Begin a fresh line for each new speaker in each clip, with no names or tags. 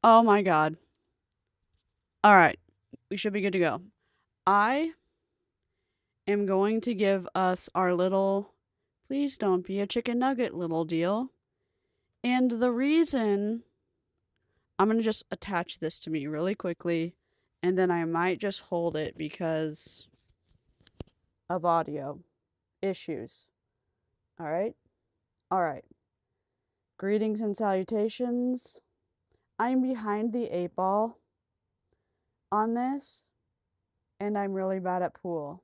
Oh my god. All right. We should be good to go. I am going to give us our little please don't be a chicken nugget little deal. And the reason I'm going to just attach this to me really quickly and then I might just hold it because of audio issues. All right? All right. Greetings and salutations. I'm behind the 8 ball on this and I'm really bad at pool.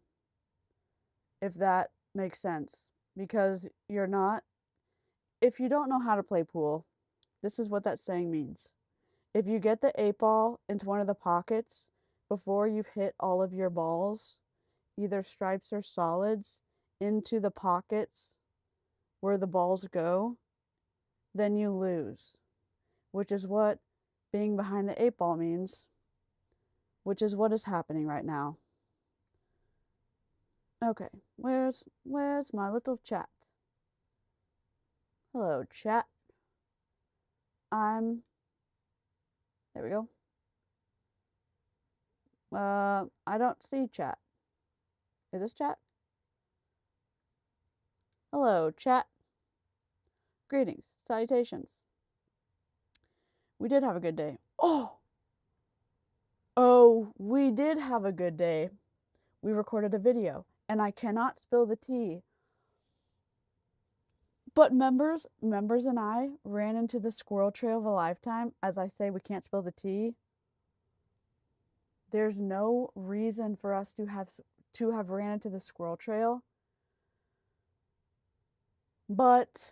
If that makes sense. Because if you don't know how to play pool, this is what that saying means. If you get the 8 ball into one of the pockets before you've hit all of your balls, either stripes or solids, into the pockets where the balls go, then you lose. Which is what being behind the 8 ball means. Which is what is happening right now. Okay, where's my little chat? Hello, chat. There we go. I don't see chat. Is this chat? Hello, chat. Greetings, salutations. We did have a good day. Oh, we did have a good day. We recorded a video, and I cannot spill the tea. But members and I ran into the squirrel trail of a lifetime. As I say, we can't spill the tea. There's no reason for us to have ran into the squirrel trail. But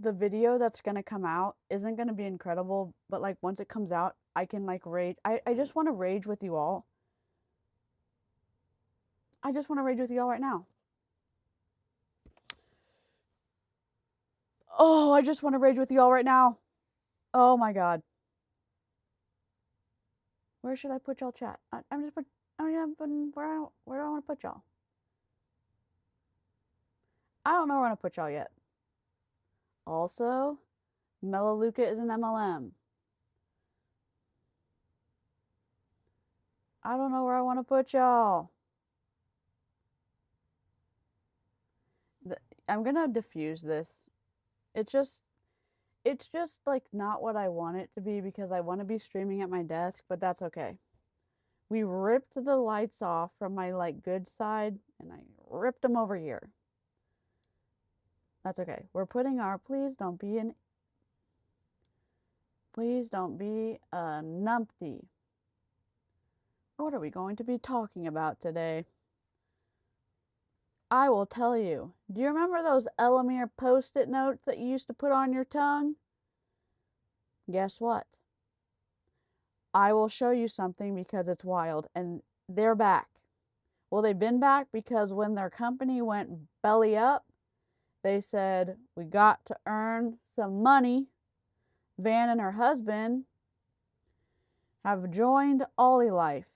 the video that's going to come out isn't going to be incredible, but like once it comes out, I can like rage. I just want to rage with you all. I just want to rage with you all right now. Oh, I just want to rage with you all right now. Oh my god. Where should I put y'all chat? I'm gonna put where do I want to put y'all? I don't know where I want to put y'all yet. Also, Melaleuca is an MLM. I don't know where I want to put y'all. I'm gonna diffuse this. It's just like not what I want it to be because I want to be streaming at my desk, but that's okay. We ripped the lights off from my like good side and I ripped them over here. That's okay. We're putting our please don't be a numpty. What are we going to be talking about today? I will tell you. Do you remember those Elomir post-it notes that you used to put on your tongue? Guess what? I will show you something because it's wild, and they're back. Well, they've been back because when their company went belly up, they said, we got to earn some money. Van and her husband have joined OlyLife.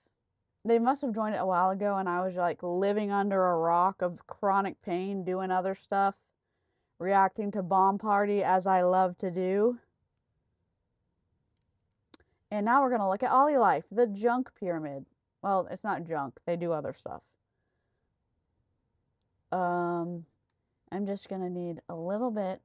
They must have joined it a while ago, and I was like living under a rock of chronic pain, doing other stuff, reacting to Bomb Party as I love to do. And now we're going to look at OlyLife, the junk pyramid. Well, it's not junk. They do other stuff. I'm just going to need a little bit.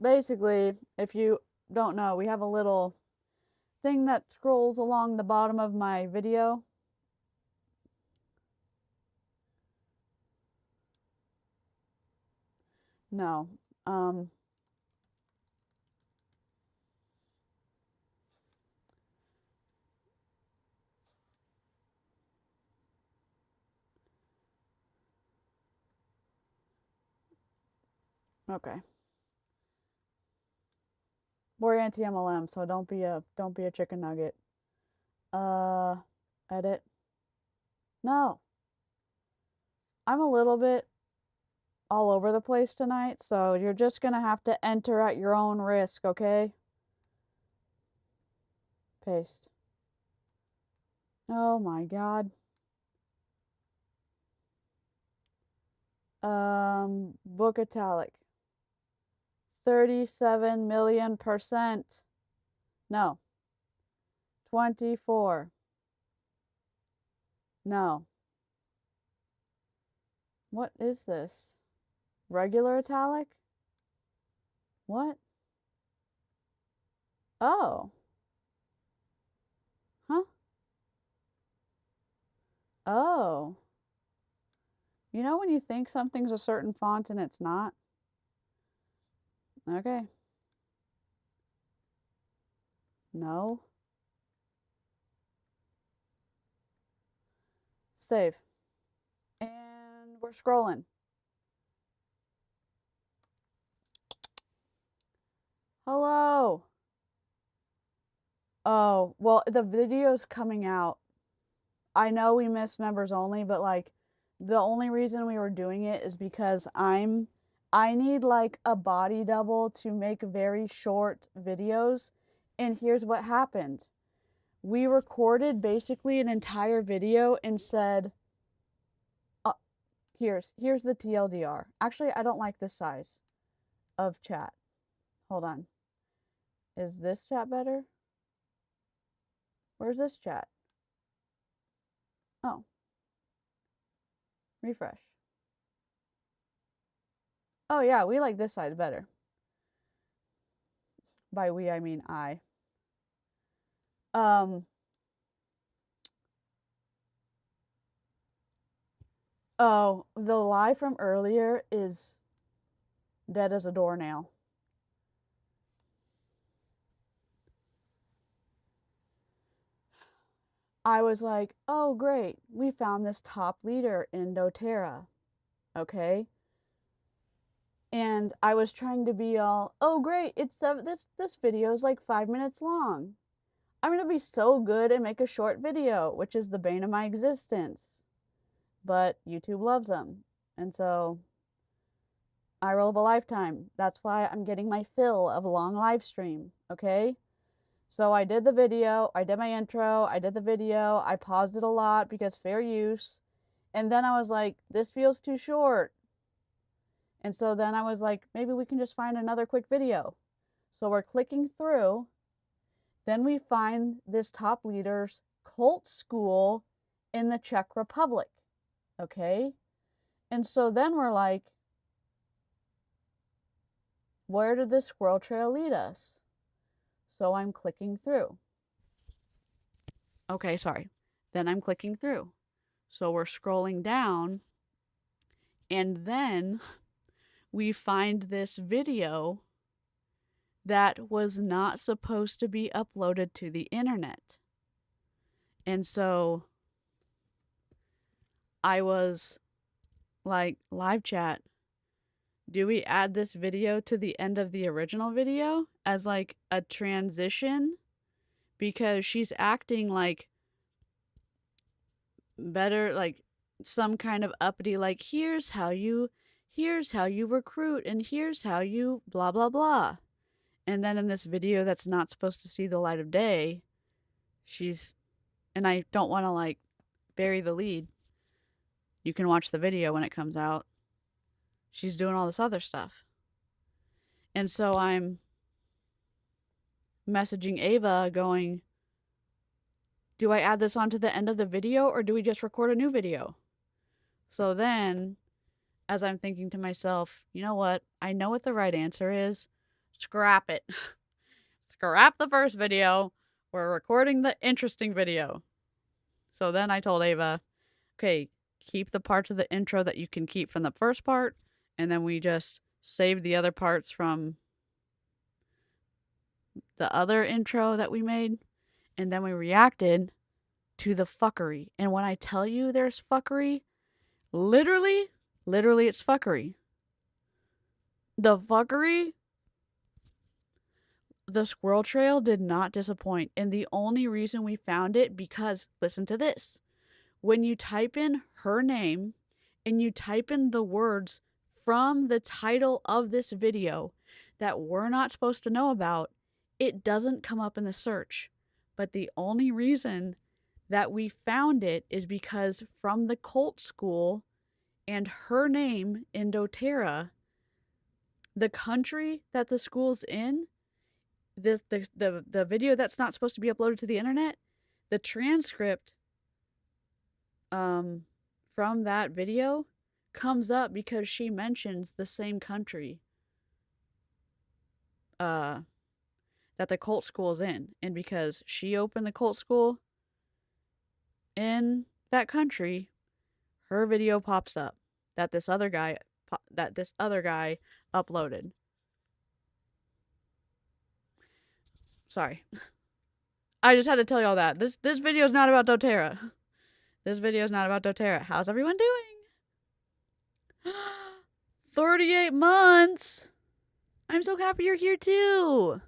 Basically, if you don't know, we have a little thing that scrolls along the bottom of my video. No. Okay. We're anti-MLM, so don't be a chicken nugget. Edit. No. I'm a little bit all over the place tonight, so you're just gonna have to enter at your own risk, okay? Paste. Oh my god. Book italic. 37 million%. No. 24. No. What is this? Regular italic? What? Oh. Huh? Oh. You know when you think something's a certain font and it's not? Okay. No. Save. And we're scrolling. Hello. Oh, well, the video's coming out. I know we missed members only, but like the only reason we were doing it is because I need like a body double to make very short videos. And here's what happened. We recorded basically an entire video and said, here's the TLDR. Actually, I don't like this size of chat. Hold on. Is this chat better? Where's this chat? Oh. Refresh. Oh yeah, we like this size better. By we, I mean I. Oh, the lie from earlier is dead as a doornail. I was like, oh great, we found this top leader in doTERRA. Okay. And I was trying to be all, oh great, it's this video is like 5 minutes long. I'm gonna be so good and make a short video, which is the bane of my existence. But YouTube loves them. And so eye roll of a lifetime. That's why I'm getting my fill of a long live stream, okay? So I did the video, I did my intro, I did the video, I paused it a lot because fair use. And then I was like, this feels too short. And so then I was like, maybe we can just find another quick video. So we're clicking through. Then we find this top leader's cult school in the Czech Republic. Okay? And so then we're like, where did this squirrel trail lead us? So I'm clicking through. Okay, sorry. Then I'm clicking through. So we're scrolling down. And then we find this video that was not supposed to be uploaded to the internet. And so I was like, live chat, do we add this video to the end of the original video as like a transition? Because she's acting like better, like some kind of uppity, like here's how you recruit and here's how you blah blah blah. And then in this video that's not supposed to see the light of day, she's, and I don't want to like bury the lead. You can watch the video when it comes out. She's doing all this other stuff. And so I'm messaging Ava going, do I add this on to the end of the video or do we just record a new video? So then, as I'm thinking to myself, you know what? I know what the right answer is. Scrap it. Scrap the first video. We're recording the interesting video. So then I told Ava, okay, keep the parts of the intro that you can keep from the first part, and then we just saved the other parts from the other intro that we made, and then we reacted to the fuckery. And when I tell you there's fuckery, literally it's fuckery. The fuckery, the squirrel trail did not disappoint. And the only reason we found it, because listen to this. When you type in her name and you type in the words from the title of this video that we're not supposed to know about, it doesn't come up in the search. But the only reason that we found it is because from the cult school and her name in doTERRA, the country that the school's in, the video that's not supposed to be uploaded to the internet, the transcript from that video comes up because she mentions the same country that the cult school is in, and because she opened the cult school in that country, her video pops up that this other guy uploaded. Sorry. I just had to tell y'all that. This video is not about doTERRA. This video is not about doTERRA. How's everyone doing? 38 months! I'm so happy you're here too!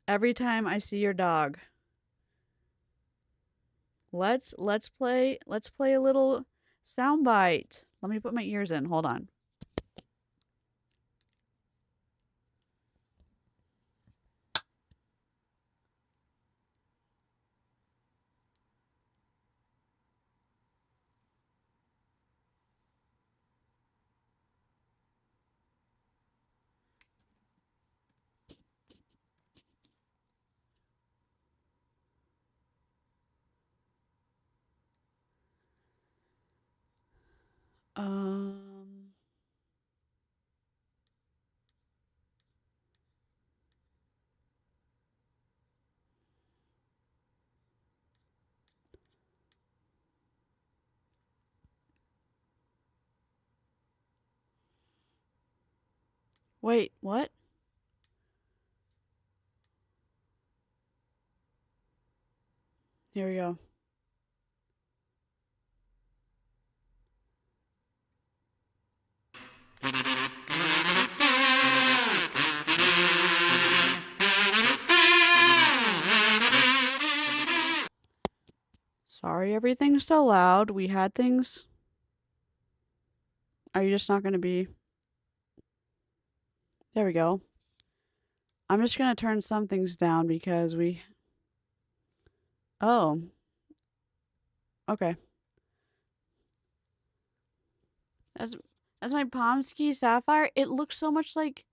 Every time I see your dog. Let's play a little soundbite. Let me put my ears in. Hold on. Wait, what? Here we go. Sorry everything's so loud. We had things. Are you just not going to be... There we go. I'm just going to turn some things down because we... Oh. Okay. That's my Pomsky Sapphire. It looks so much like...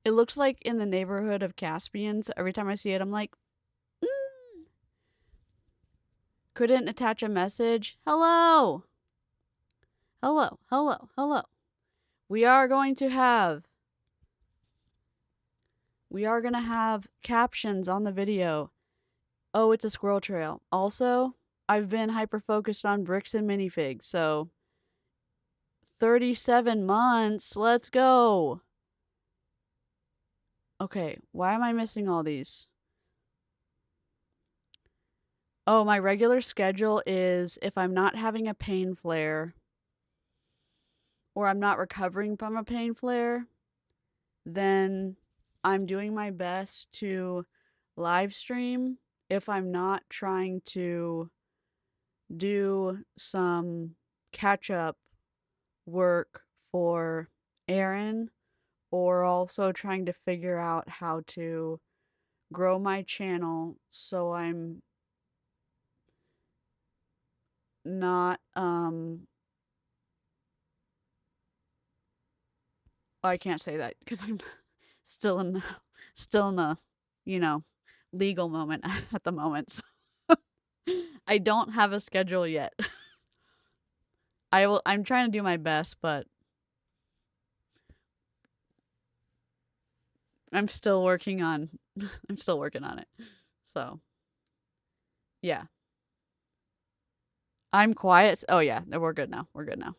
It looks like in the neighborhood of Caspians. Every time I see it, I'm like... Couldn't attach a message. Hello! Hello, hello, hello. We are going to have captions on the video. Oh, it's a squirrel trail. Also, I've been hyper-focused on bricks and minifigs, so 37 months. Let's go. Okay, why am I missing all these? Oh, my regular schedule is if I'm not having a pain flare or I'm not recovering from a pain flare, then I'm doing my best to live stream if I'm not trying to do some catch-up work for Aaron, or also trying to figure out how to grow my channel so I'm not I can't say that because I'm still in a, legal moment at the moment. So I don't have a schedule yet. I'm trying to do my best, but I'm still working on it. So, yeah. I'm quiet. Oh yeah, we're good now. We're good now.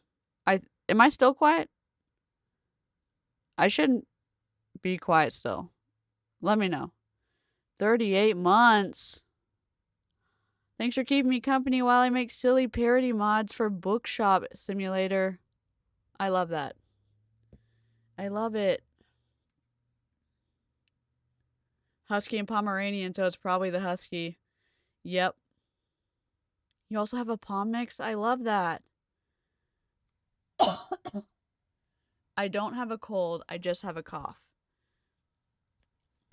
Am I still quiet? I shouldn't be quiet still. Let me know. 38 months. Thanks for keeping me company while I make silly parody mods for Bookshop Simulator. I love that. I love it. Husky and Pomeranian, so it's probably the Husky. Yep. You also have a Pom mix? I love that. I don't have a cold. I just have a cough.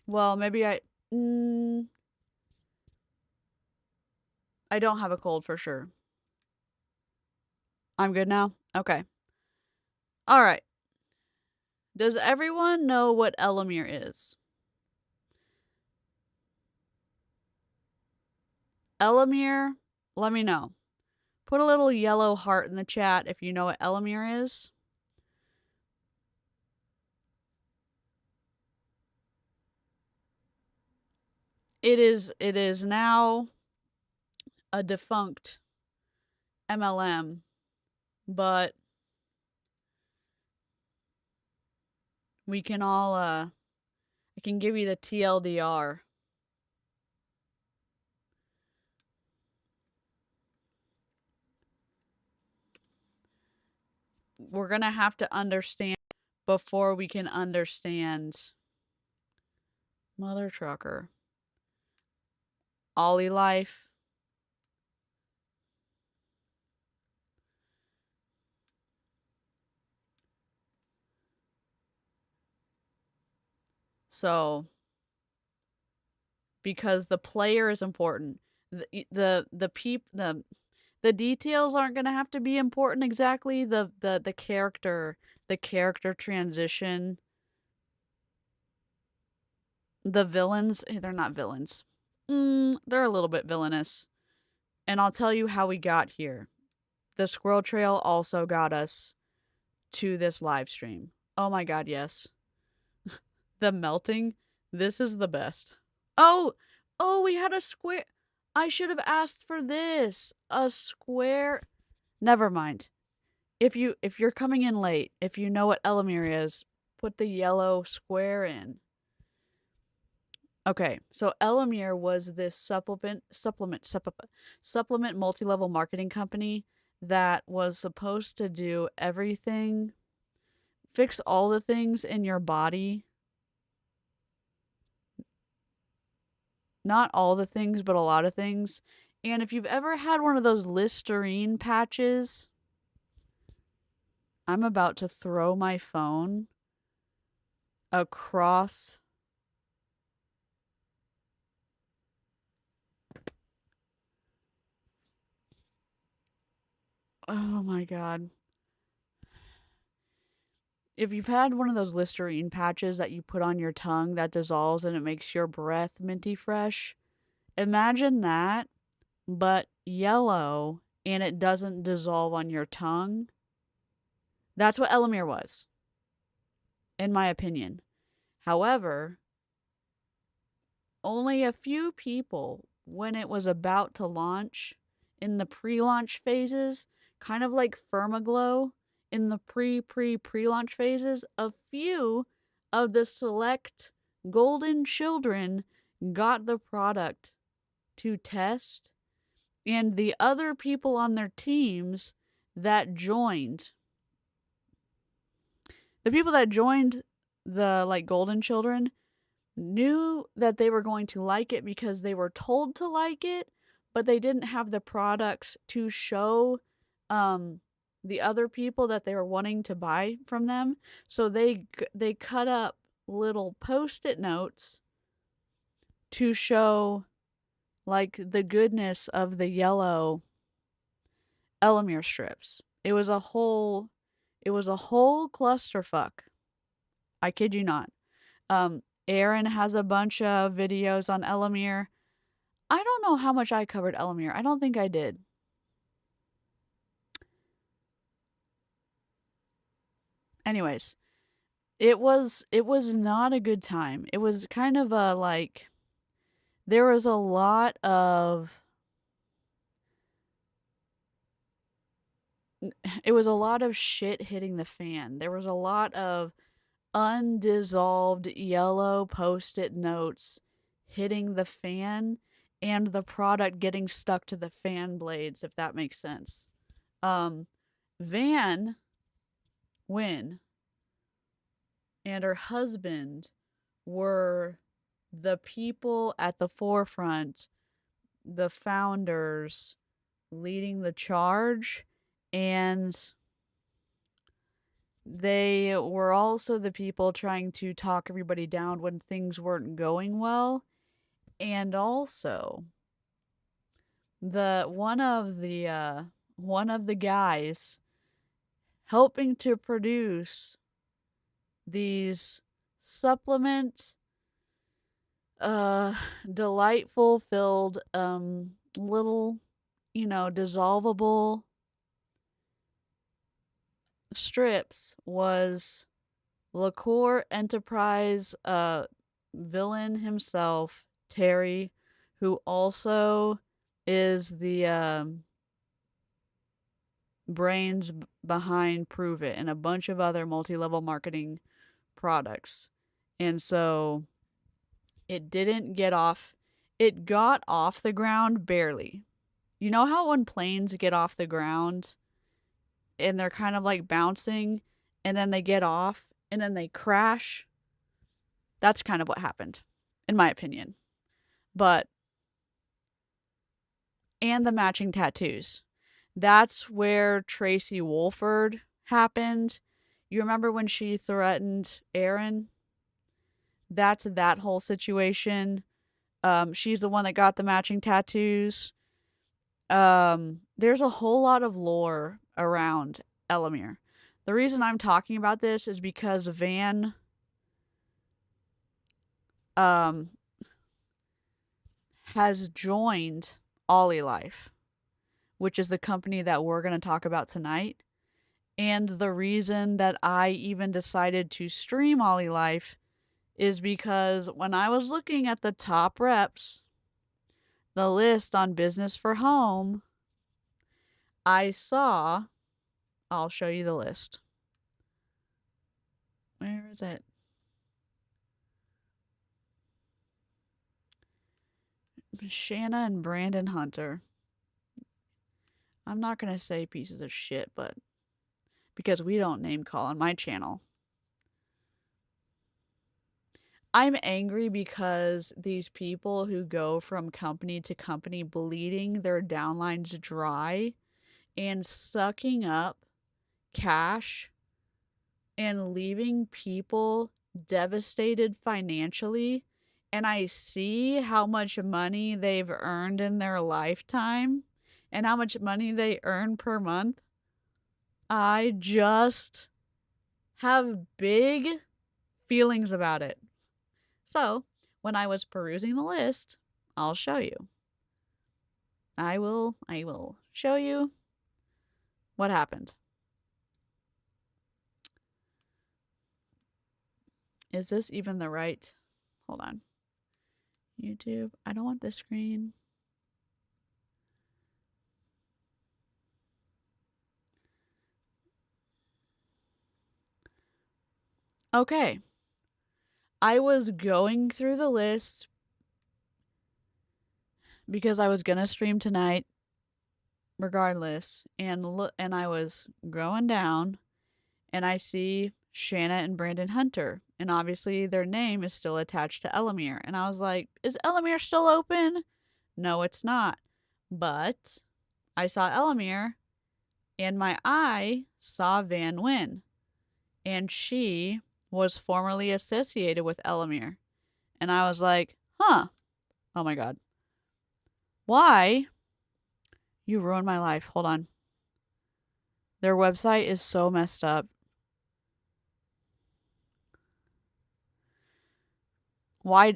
Well, maybe I don't have a cold for sure. I'm good now? Okay. All right. Does everyone know what Elomir is? Elomir, let me know. Put a little yellow heart in the chat if you know what Elomir is. It is now a defunct MLM, but we can all I can give you the TLDR. We're going to have to understand before we can understand Mother Trucker. OlyLife. So, because the player is important, the details aren't going to have to be important exactly. The character transition, the villains, they're not villains. They're a little bit villainous. And I'll tell you how we got here. The squirrel trail also got us to this live stream. Oh my god, yes. The melting, this is the best. Oh, we had a square. I should have asked for this. A square. Never mind. If you're coming in late, if you know what Elomir is, put the yellow square in. Okay, so Elomir was this supplement multi-level marketing company that was supposed to do everything, fix all the things in your body. Not all the things, but a lot of things. And if you've ever had one of those Listerine patches, I'm about to throw my phone across. Oh my god. If you've had one of those Listerine patches that you put on your tongue that dissolves and it makes your breath minty fresh, imagine that, but yellow and it doesn't dissolve on your tongue. That's what Elomir was, in my opinion. However, only a few people, when it was about to launch, in the pre-launch phases, kind of like Firmaglow, in the pre-launch phases, a few of the select golden children got the product to test, and the other people on their teams that joined, the like golden children, knew that they were going to like it because they were told to like it, but they didn't have the products to show the other people that they were wanting to buy from them. So they cut up little post-it notes to show like the goodness of the yellow Elomir strips. It was a whole clusterfuck. I kid you not. Aaron has a bunch of videos on Elomir. I don't know how much I covered Elomir. I don't think I did. Anyways, it was not a good time. It was kind of a like, there was a lot of shit hitting the fan. There was a lot of undissolved yellow post-it notes hitting the fan and the product getting stuck to the fan blades, if that makes sense. Nguyen and her husband were the people at the forefront, the founders leading the charge, and they were also the people trying to talk everybody down when things weren't going well. And also, the one of the guys helping to produce these supplement uh delightful filled little, dissolvable strips was Liqueur Enterprise villain himself, Terry, who also is the brains behind Prove It and a bunch of other multi-level marketing products. And so it didn't get off, it got off the ground barely. You know how when planes get off the ground and they're kind of like bouncing and then they get off and then they crash? That's kind of what happened, in my opinion. But, and the matching tattoos. That's where Tracy Wolford happened. You remember when she threatened Aaron? That's that whole situation. She's the one that got the matching tattoos. There's a whole lot of lore around Elomir. The reason I'm talking about this is because Van has joined OlyLife, which is the company that we're going to talk about tonight. And the reason that I even decided to stream OlyLife is because when I was looking at the top reps, the list on Business for Home, I saw, I'll show you the list. Where is it? Shanna and Brandon Hunter. I'm not going to say pieces of shit, but because we don't name call on my channel. I'm angry because these people who go from company to company bleeding their downlines dry and sucking up cash and leaving people devastated financially, and I see how much money they've earned in their lifetime and how much money they earn per month, I just have big feelings about it. So, when I was perusing the list, I'll show you. I will show you what happened. Is this even the right? Hold on. YouTube. I don't want this screen. Okay. I was going through the list because I was going to stream tonight regardless, and I was going down and I see Shanna and Brandon Hunter, and obviously their name is still attached to Elomir, and I was like, is Elomir still open? No, it's not. But I saw Elomir and my eye saw Van Nguyen, and she was formerly associated with Elomir. And I was like, huh, oh my god. Why? You ruined my life. Hold on. Their website is so messed up. Why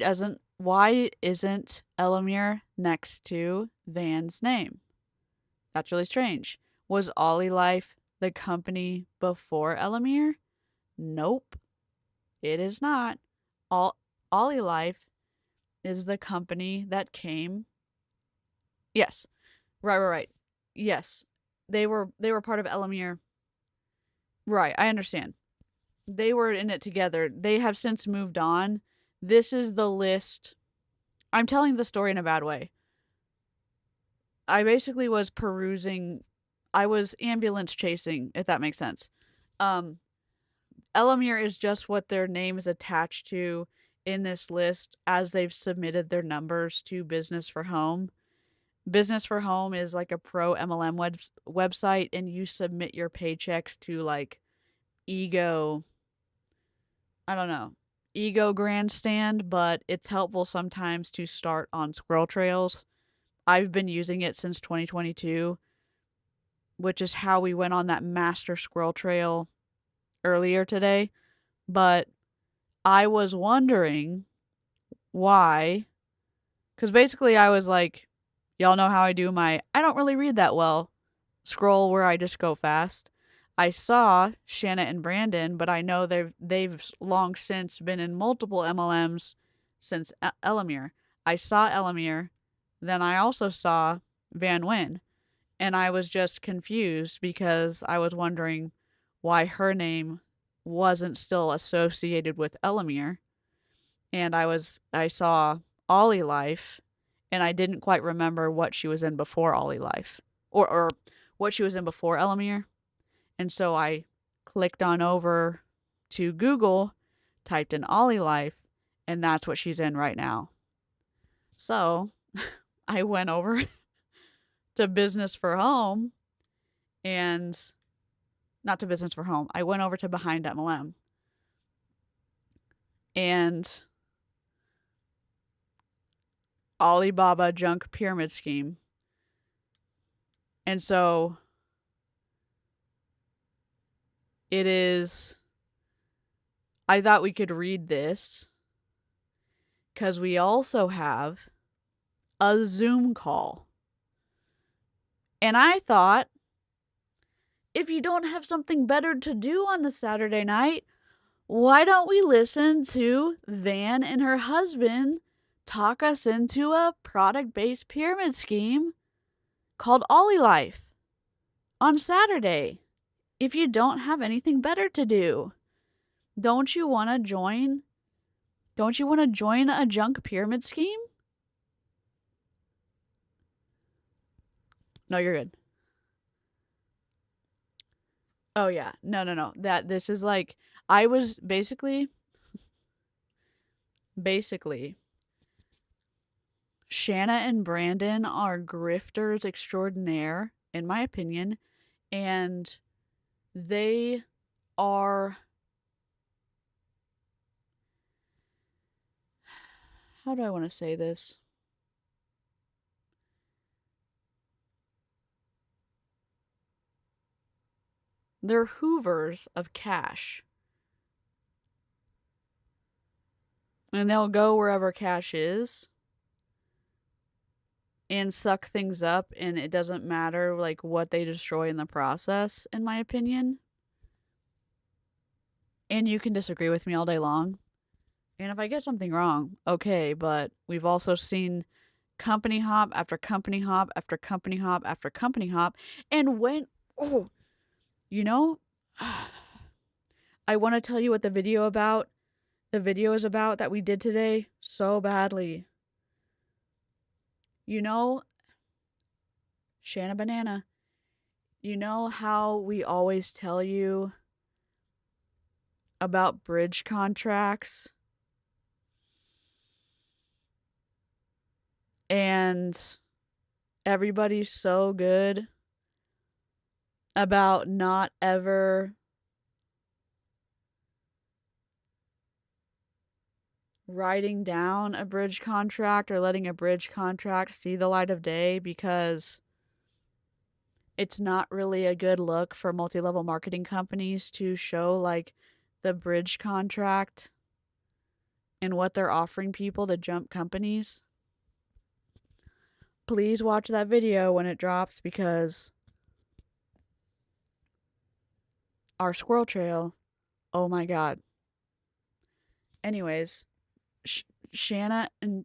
isn't Elomir next to Van's name? That's really strange. Was OlyLife the company before Elomir? Nope. It is not. OlyLife is the company that came. Yes. Right. Yes. They were part of Elomir. Right, I understand. They were in it together. They have since moved on. This is the list. I'm telling the story in a bad way. I basically was perusing. I was ambulance chasing, if that makes sense. Elomir is just what their name is attached to in this list as they've submitted their numbers to Business for Home. Business for Home is like a pro MLM website, and you submit your paychecks to like ego, I don't know, ego grandstand, but it's helpful sometimes to start on squirrel trails. I've been using it since 2022, which is how we went on that master squirrel trail earlier today. But I was wondering why, because basically I was like, y'all know how I do my I don't really read that well scroll where I just go fast. I saw Shanna and Brandon, but I know they've long since been in multiple MLMs since Elomir. I saw Elomir, then I also saw Van Nguyen, and I was just confused because I was wondering why her name wasn't still associated with Elomir, and I saw OlyLife, and I didn't quite remember what she was in before OlyLife, or what she was in before Elomir. And so I clicked on over to Google, typed in OlyLife, and that's what she's in right now. So I went over to Business for Home, and not to Business for Home. I went over to Behind MLM, and Alibaba Junk Pyramid Scheme. And so it is, I thought we could read this because we also have a Zoom call. And I thought, if you don't have something better to do on the Saturday night, why don't we listen to Van and her husband talk us into a product-based pyramid scheme called OlyLife on Saturday? If you don't have anything better to do, don't you want to join? Don't you want to join a junk pyramid scheme? No, you're good. Oh yeah. No. This is like, I was basically Shanna and Brandon are grifters extraordinaire, in my opinion, and they are, how do I want to say this? They're hoovers of cash. And they'll go wherever cash is and suck things up, and it doesn't matter like what they destroy in the process, in my opinion. And you can disagree with me all day long. And if I get something wrong, okay, but we've also seen company hop after company hop after company hop after company hop. And when, you know, I want to tell you what the video is about that we did today so badly. You know, Shanna Banana, you know how we always tell you about bridge contracts? And everybody's so good about not ever writing down a bridge contract or letting a bridge contract see the light of day because it's not really a good look for multi-level marketing companies to show like the bridge contract and what they're offering people to jump companies. Please watch that video when it drops because our squirrel trail, oh my god. Anyways, Shanna and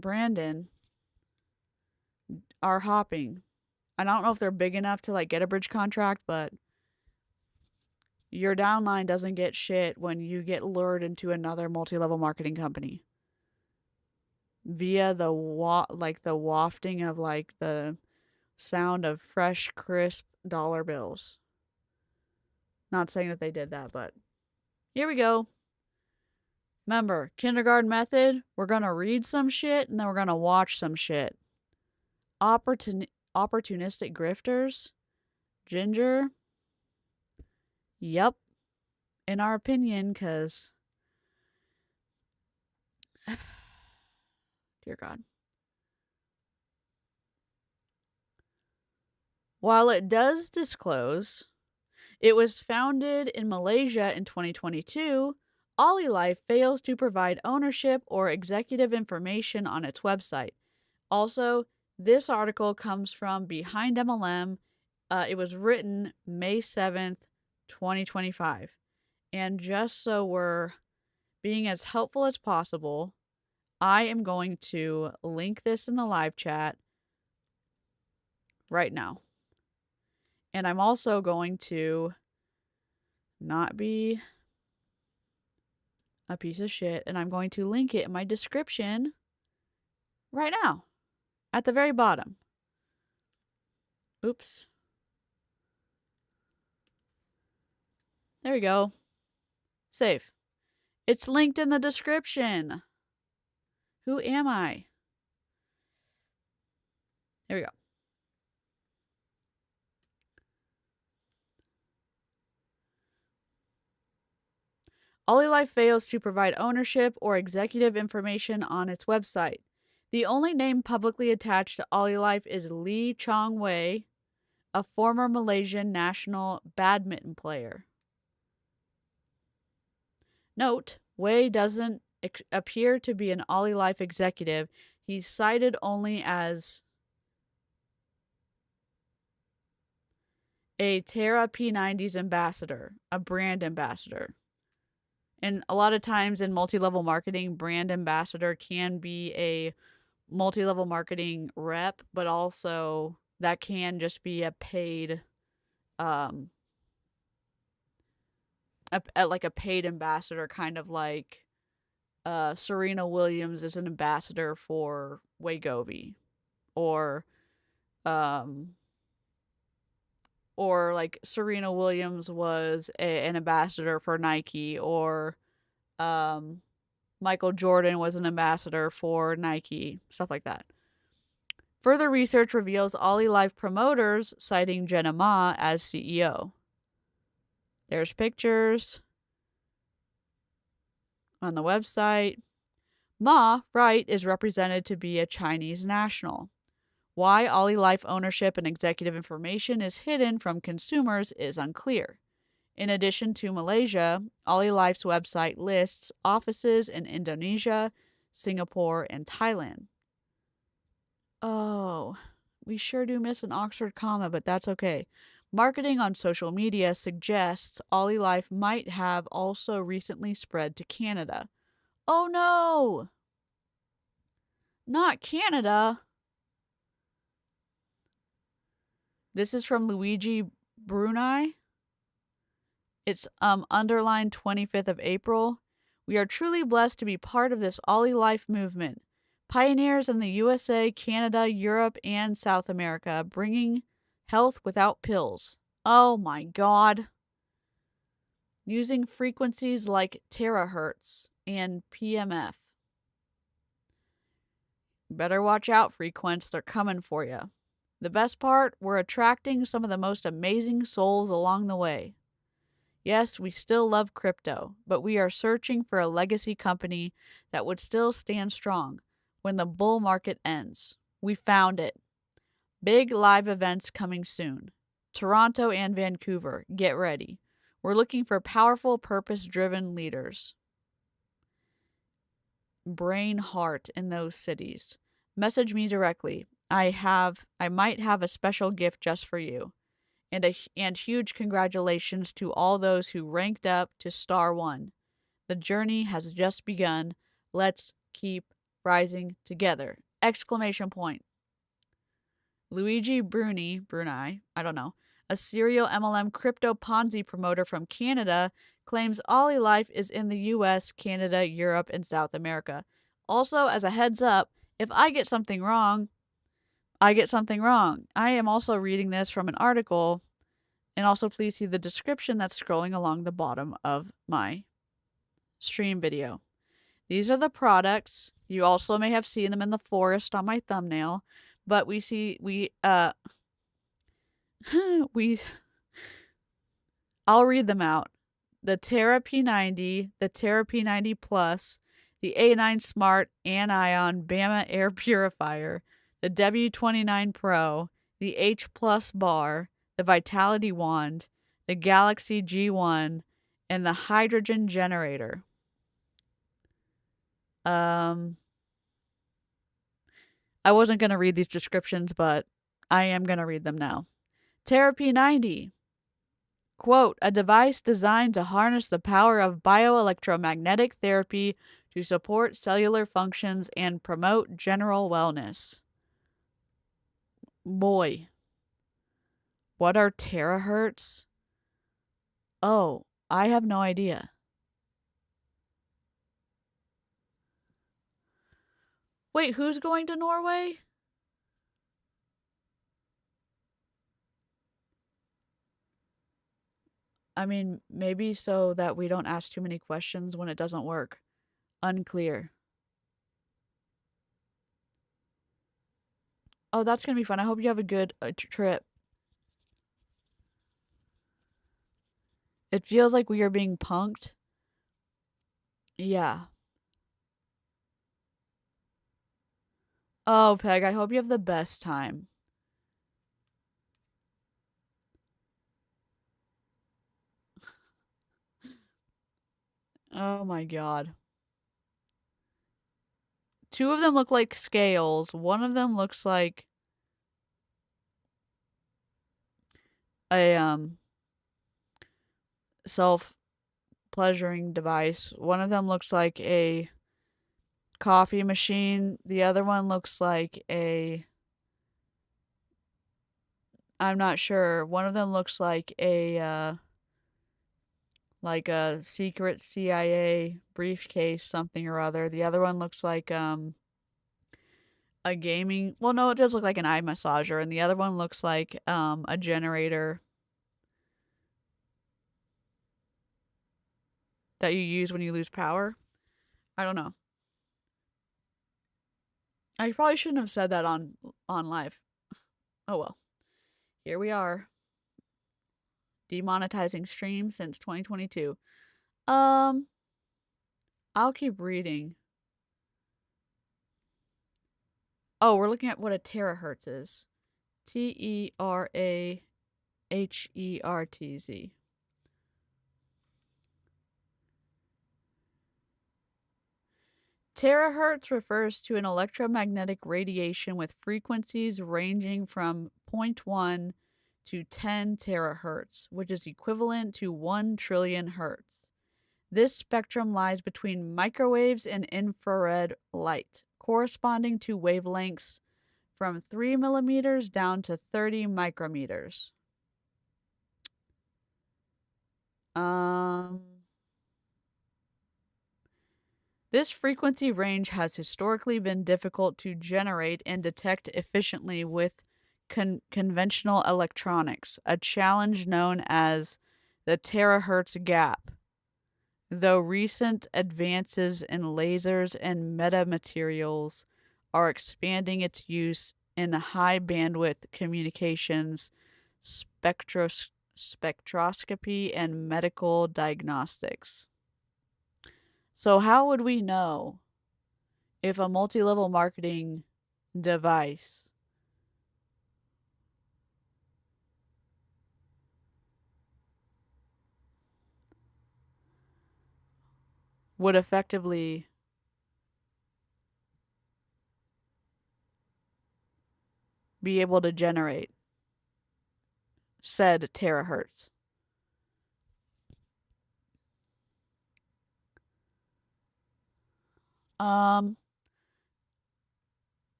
Brandon are hopping. I don't know if they're big enough to like get a bridge contract, but your downline doesn't get shit when you get lured into another multi-level marketing company via the wafting of like the sound of fresh, crisp dollar bills. Not saying that they did that, but here we go. Remember, kindergarten method, we're going to read some shit and then we're going to watch some shit. Opportunistic grifters, Ginger, Yep. In our opinion, because dear God. While it does disclose it was founded in Malaysia in 2022, OlyLife fails to provide ownership or executive information on its website. Also, this article comes from Behind MLM. It was written May 7th, 2025. And just so we're being as helpful as possible, I am going to link this in the live chat right now. And I'm also going to not be a piece of shit, and I'm going to link it in my description right now at the very bottom. Oops. There we go. Save. It's linked in the description. Who am I? There we go. OlyLife fails to provide ownership or executive information on its website. The only name publicly attached to OlyLife is Lee Chong Wei, a former Malaysian national badminton player. Note, Wei doesn't appear to be an OlyLife executive. He's cited only as a Terra P90's ambassador, a brand ambassador. And a lot of times in multi-level marketing, brand ambassador can be a multi-level marketing rep, but also that can just be a paid, like a paid ambassador, kind of like Serena Williams is an ambassador for Wegovy, or like Serena Williams was an ambassador for Nike, or Michael Jordan was an ambassador for Nike, stuff like that. Further research reveals OlyLife promoters citing Jenna Ma as CEO. There's pictures on the website. Ma, right, is represented to be a Chinese national. Why OlyLife ownership and executive information is hidden from consumers is unclear. In addition to Malaysia, OlyLife's website lists offices in Indonesia, Singapore, and Thailand. Oh, we sure do miss an Oxford comma, but that's okay. Marketing on social media suggests OlyLife might have also recently spread to Canada. Oh no! Not Canada! This is from Luigi Bruni. It's underlined 25th of April. We are truly blessed to be part of this OlyLife movement. Pioneers in the USA, Canada, Europe, and South America, bringing health without pills. Oh my God. Using frequencies like terahertz and PMF. Better watch out, frequents. They're coming for you. The best part, we're attracting some of the most amazing souls along the way. Yes, we still love crypto, but we are searching for a legacy company that would still stand strong when the bull market ends. We found it. Big live events coming soon. Toronto and Vancouver, get ready. We're looking for powerful, purpose-driven leaders. Brain heart in those cities. Message me directly. I might have a special gift just for you. And huge congratulations to all those who ranked up to Star 1. The journey has just begun. Let's keep rising together! Exclamation point. Luigi Bruni, I don't know, a serial MLM crypto Ponzi promoter from Canada, claims OlyLife is in the US, Canada, Europe, and South America. Also, as a heads up, if I get something wrong, I get something wrong. I am also reading this from an article, and also please see the description that's scrolling along the bottom of my stream video. These are the products. You also may have seen them in the forest on my thumbnail, but we I'll read them out. The Terra P90, the Terra P90 Plus, the A9 Smart Anion Bama Air Purifier, the W29 Pro, the H Plus Bar, the Vitality Wand, the Galaxy G1, and the Hydrogen Generator. I wasn't going to read these descriptions, but I am going to read them now. Terra P90. Quote, a device designed to harness the power of bioelectromagnetic therapy to support cellular functions and promote general wellness. Boy, what are terahertz? Oh, I have no idea. Wait, who's going to Norway? I mean, maybe so that we don't ask too many questions when it doesn't work. Unclear. Oh, that's going to be fun. I hope you have a good trip. It feels like we are being punked. Yeah. Oh, Peg, I hope you have the best time. Oh my god. Two of them look like scales. One of them looks like a self-pleasuring device. One of them looks like a coffee machine. The other one looks like I'm not sure. One of them looks like a secret CIA briefcase, something or other. The other one looks like a gaming. Well, no, it does look like an eye massager, and the other one looks like a generator that you use when you lose power. I don't know. I probably shouldn't have said that on live. Oh well. Here we are. Demonetizing stream since 2022. I'll keep reading. Oh, we're looking at what a terahertz is. Terahertz. Terahertz refers to an electromagnetic radiation with frequencies ranging from 0.1 to 10 terahertz, which is equivalent to 1 trillion hertz. This spectrum lies between microwaves and infrared light, corresponding to wavelengths from 3 millimeters down to 30 micrometers. This frequency range has historically been difficult to generate and detect efficiently with conventional electronics, a challenge known as the terahertz gap, though recent advances in lasers and metamaterials are expanding its use in high bandwidth communications, spectroscopy, and medical diagnostics. So how would we know if a multi-level marketing device would effectively be able to generate said terahertz?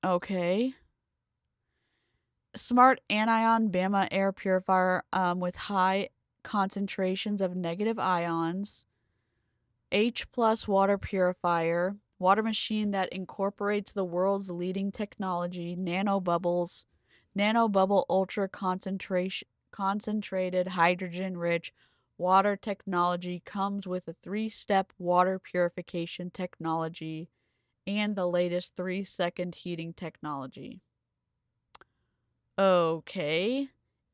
Okay. Smart anion Bama air purifier with high concentrations of negative ions. H plus water purifier, water machine that incorporates the world's leading technology, nanobubble ultra concentrated hydrogen rich water technology, comes with a 3-step water purification technology and the latest 3-second heating technology. Okay.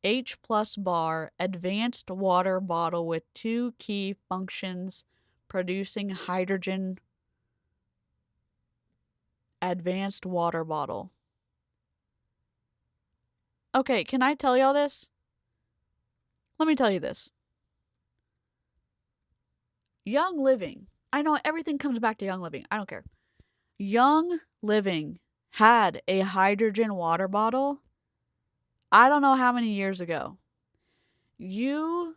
H plus bar, advanced water bottle with 2 key functions producing hydrogen. Advanced water bottle. Okay, can I tell y'all this? Let me tell you this. Young Living. I know everything comes back to Young Living. I don't care. Young Living had a hydrogen water bottle. I don't know how many years ago. You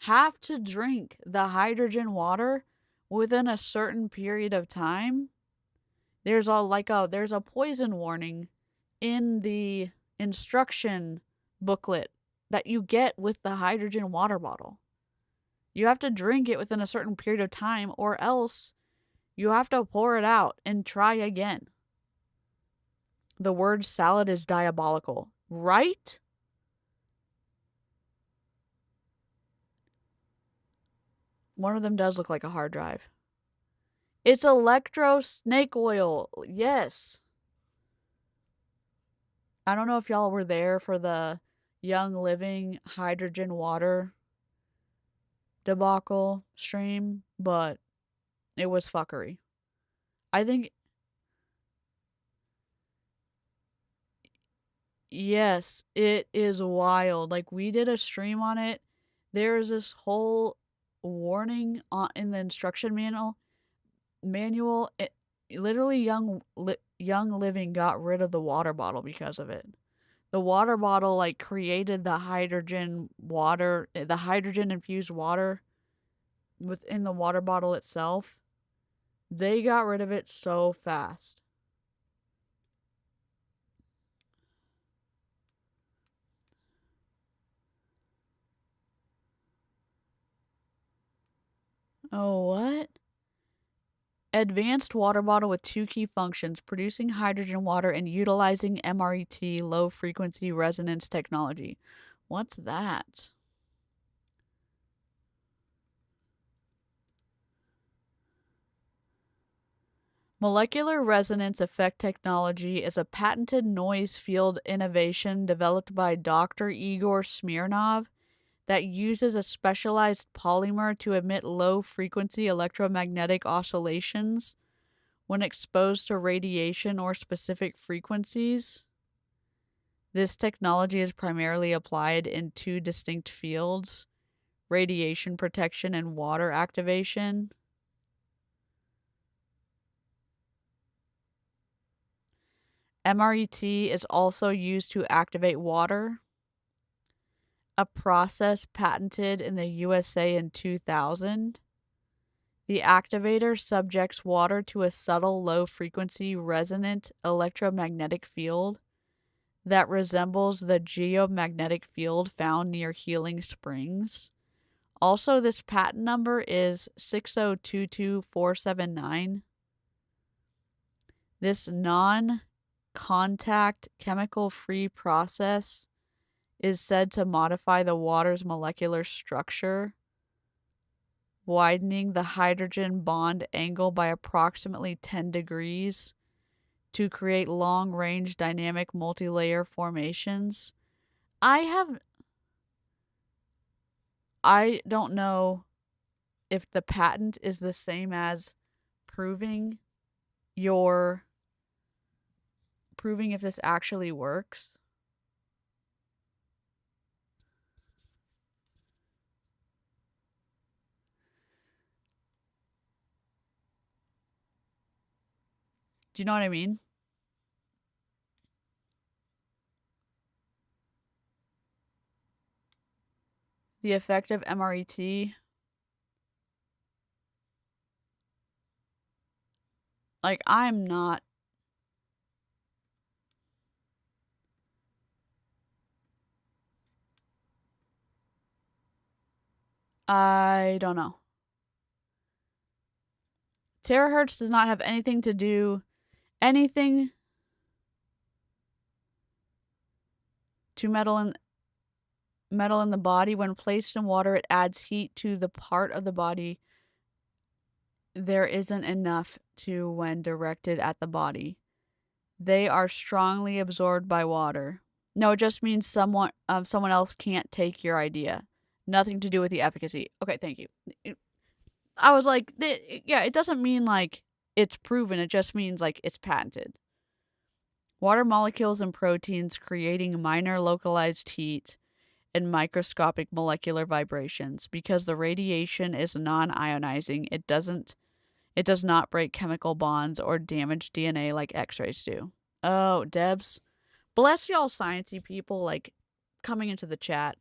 have to drink the hydrogen water within a certain period of time. There's a poison warning in the instruction booklet that you get with the hydrogen water bottle. You have to drink it within a certain period of time, or else you have to pour it out and try again. The word salad is diabolical, right? One of them does look like a hard drive. It's electro snake oil. Yes. I don't know if y'all were there for the Young Living hydrogen water debacle stream, but it was fuckery. I think, yes, it is wild. Like, we did a stream on it. There is this whole warning in the instruction manual. It literally Young Living got rid of the water bottle because of it. The water bottle like created the hydrogen infused water within the water bottle itself. They got rid of it so fast. Oh, what? Advanced water bottle with 2 key functions, producing hydrogen water and utilizing MRET, low frequency resonance technology. What's that? Molecular resonance effect technology is a patented noise field innovation developed by Dr. Igor Smirnov that uses a specialized polymer to emit low-frequency electromagnetic oscillations when exposed to radiation or specific frequencies. This technology is primarily applied in 2 distinct fields: radiation protection and water activation. MRET is also used to activate water, a process patented in the USA in 2000. The activator subjects water to a subtle low-frequency resonant electromagnetic field that resembles the geomagnetic field found near healing springs. Also, this patent number is 6022479. This non-contact chemical-free process is said to modify the water's molecular structure, widening the hydrogen bond angle by approximately 10 degrees to create long-range dynamic multi-layer formations. I don't know if the patent is the same as proving if this actually works. Do you know what I mean? The effect of MRET. Like, I don't know. Terahertz does not have anything to do to metal in the body. When placed in water, it adds heat to the part of the body there isn't enough to when directed at the body. They are strongly absorbed by water. No, it just means someone else can't take your idea. Nothing to do with the efficacy. Okay, thank you. I was like, yeah, it doesn't mean like it's proven. It just means like it's patented. Water molecules and proteins creating minor localized heat and microscopic molecular vibrations. Because the radiation is non-ionizing, it does not break chemical bonds or damage DNA like X-rays do. Oh, Debs. Bless y'all sciencey people like coming into the chat.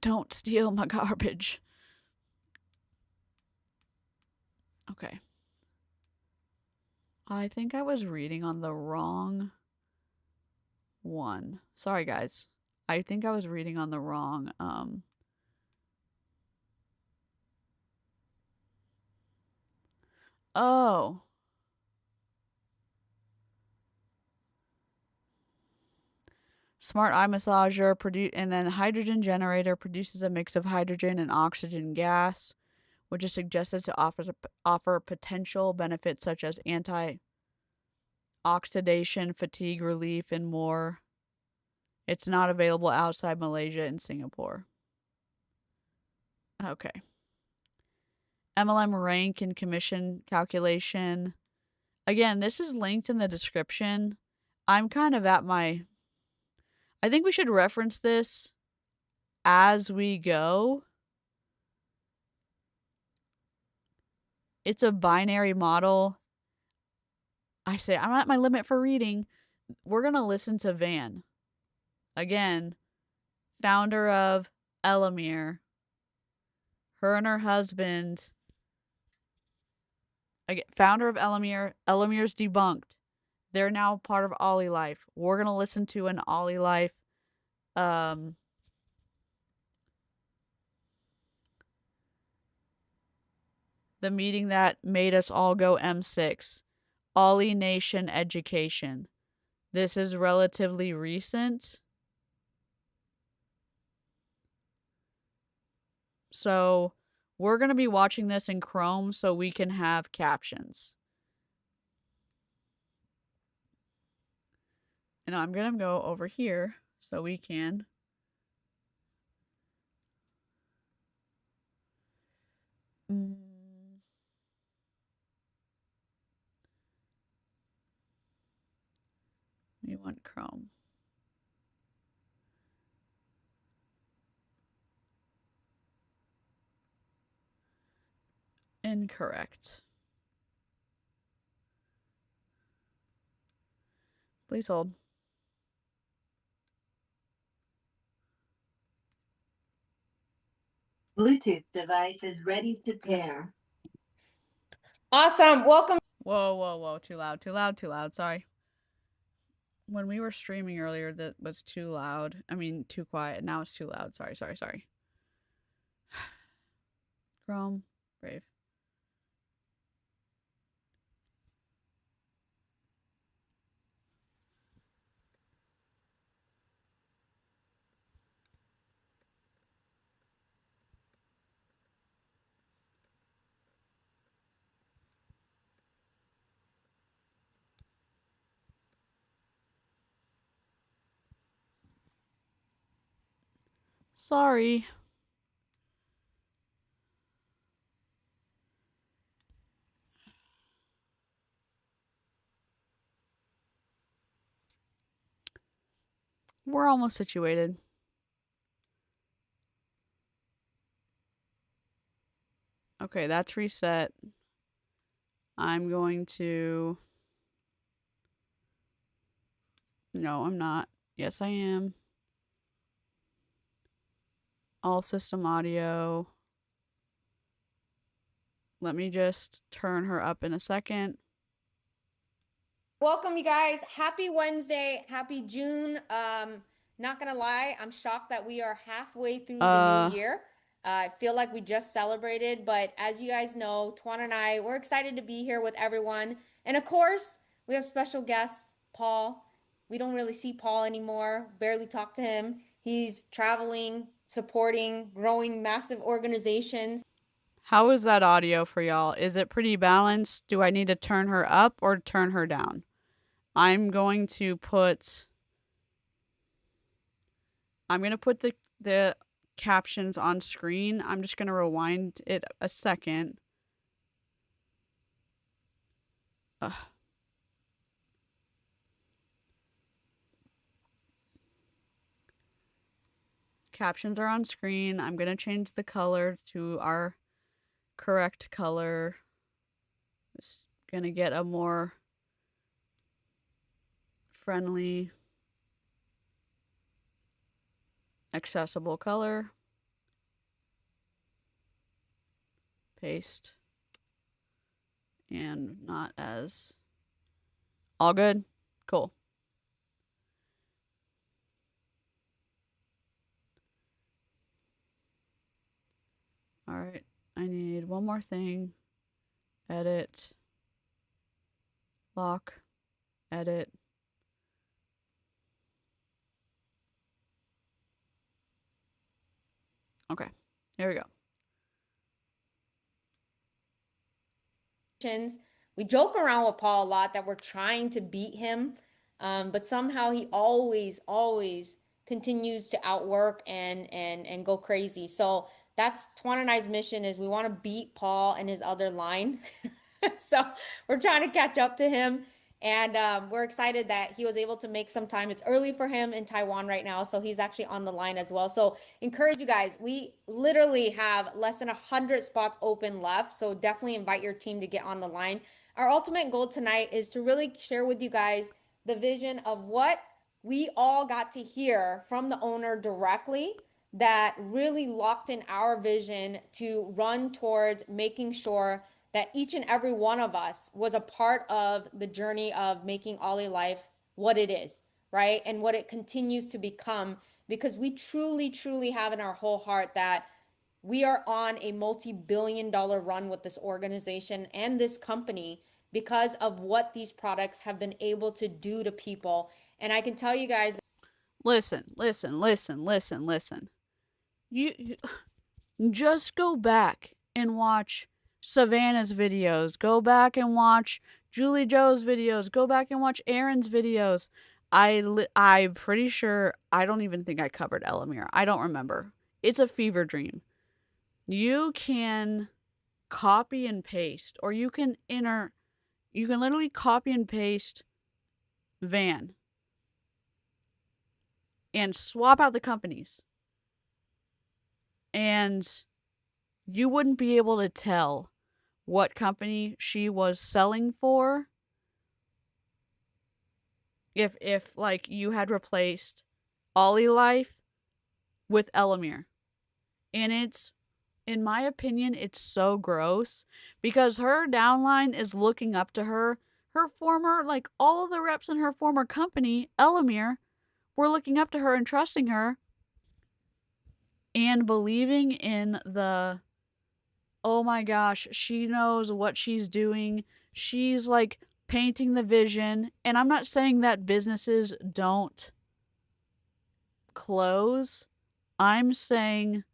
Don't steal my garbage. Okay. I think I was reading on the wrong one. Sorry, guys. I think I was reading on the wrong, Oh. Smart eye massager and then hydrogen generator produces a mix of hydrogen and oxygen gas, which is suggested to offer potential benefits such as anti-oxidation, fatigue relief, and more. It's not available outside Malaysia and Singapore. Okay. MLM rank and commission calculation. Again, this is linked in the description. I'm kind of at my... I think we should reference this as we go. It's a binary model. I say I'm at my limit for reading. We're going to listen to Van. Again, founder of Elomir. Her and her husband. Again, founder of Elomir. Elomir's debunked. They're now part of OlyLife. We're going to listen to an OlyLife the meeting that made us all go M6. Oly Nation Education. This is relatively recent. So we're going to be watching this in Chrome so we can have captions. And I'm going to go over here so we can... We want Chrome. Incorrect. Please hold.
Bluetooth device is ready to pair.
Awesome. Welcome.
Whoa, whoa, whoa. Too loud, too loud, too loud. Sorry. When we were streaming earlier, that was too loud. I mean, too quiet. Now it's too loud. Sorry. Chrome. Brave. Sorry. We're almost situated. Okay, that's reset. I'm going to... No, I'm not. Yes, I am. All system audio. Let me just turn her up in a second.
Welcome, you guys. Happy Wednesday. Happy June. Not gonna lie, I'm shocked that we are halfway through the new year. I feel like we just celebrated, but as you guys know, Tuan and I, we're excited to be here with everyone. And of course, we have special guest, Paul. We don't really see Paul anymore, barely talk to him. He's traveling, supporting, growing massive organizations.
How is that audio for y'all? Is it pretty balanced? Do I need to turn her up or turn her down? I'm going to put the captions on screen. I'm just going to rewind it a second. Ugh. Captions are on screen. I'm going to change the color to our correct color. Just going to get a more friendly, accessible color. Paste. And not as... All good? Cool. Alright, I need one more thing. Edit. Lock. Edit. Okay, here we go.
We joke around with Paul a lot that we're trying to beat him, but somehow he always continues to outwork and go crazy. So that's Twan and I's mission is we want to beat Paul and his other line. So we're trying to catch up to him. And we're excited that he was able to make some time. It's early for him in Taiwan right now, so he's actually on the line as well. So encourage you guys. We literally have less than 100 spots open left, so definitely invite your team to get on the line. Our ultimate goal tonight is to really share with you guys the vision of what we all got to hear from the owner directly that really locked in our vision to run towards making sure that each and every one of us was a part of the journey of making OlyLife what it is, right? And what it continues to become, because we truly have in our whole heart that we are on a multi-billion-dollar run with this organization and this company because of what these products have been able to do to people. And I can tell you guys,
Listen. You just go back and watch Savannah's videos. Go back and watch Julie Joe's videos. Go back and watch Aaron's videos. I'm pretty sure, I don't even think I covered Elomir. I don't remember. It's a fever dream. You can copy and paste, or you can literally copy and paste Van and swap out the companies. And you wouldn't be able to tell what company she was selling for if like you had replaced OlyLife with Elomir. And it's, in my opinion, it's so gross because her downline is looking up to her. Her former, like all of the reps in her former company, Elomir, were looking up to her and trusting her and believing in the, oh my gosh, she knows what she's doing. She's like painting the vision. And I'm not saying that businesses don't close. I'm saying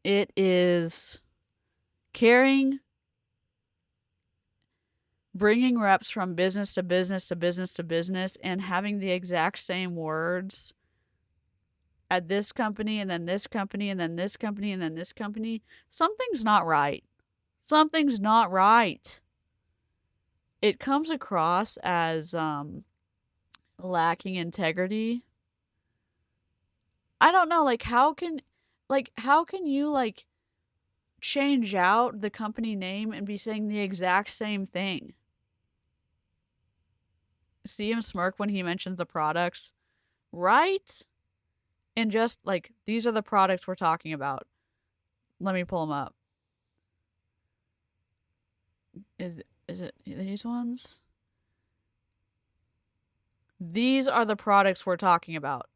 it is bringing reps from business to business to business to business and having the exact same words at this company and then this company and then this company and then this company. Something's not right. Something's not right. It comes across as lacking integrity. I don't know, like how can you like change out the company name and be saying the exact same thing? See him smirk when he mentions the products, right? And just like, these are the products we're talking about. Let me pull them up. Is it these ones? These are the products we're talking about.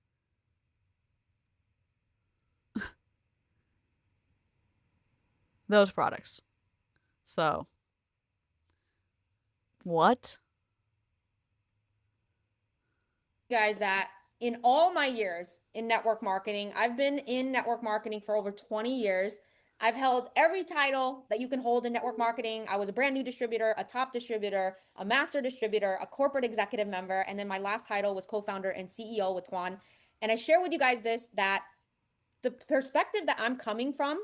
Those products. So, what?
guys, that in all my years in network marketing, I've been in network marketing for over 20 years. I've held every title that you can hold in network marketing. I was a brand new distributor, a top distributor, a master distributor, a corporate executive member, and then my last title was co-founder and CEO with Tuan. And I share with you guys this, that the perspective that I'm coming from,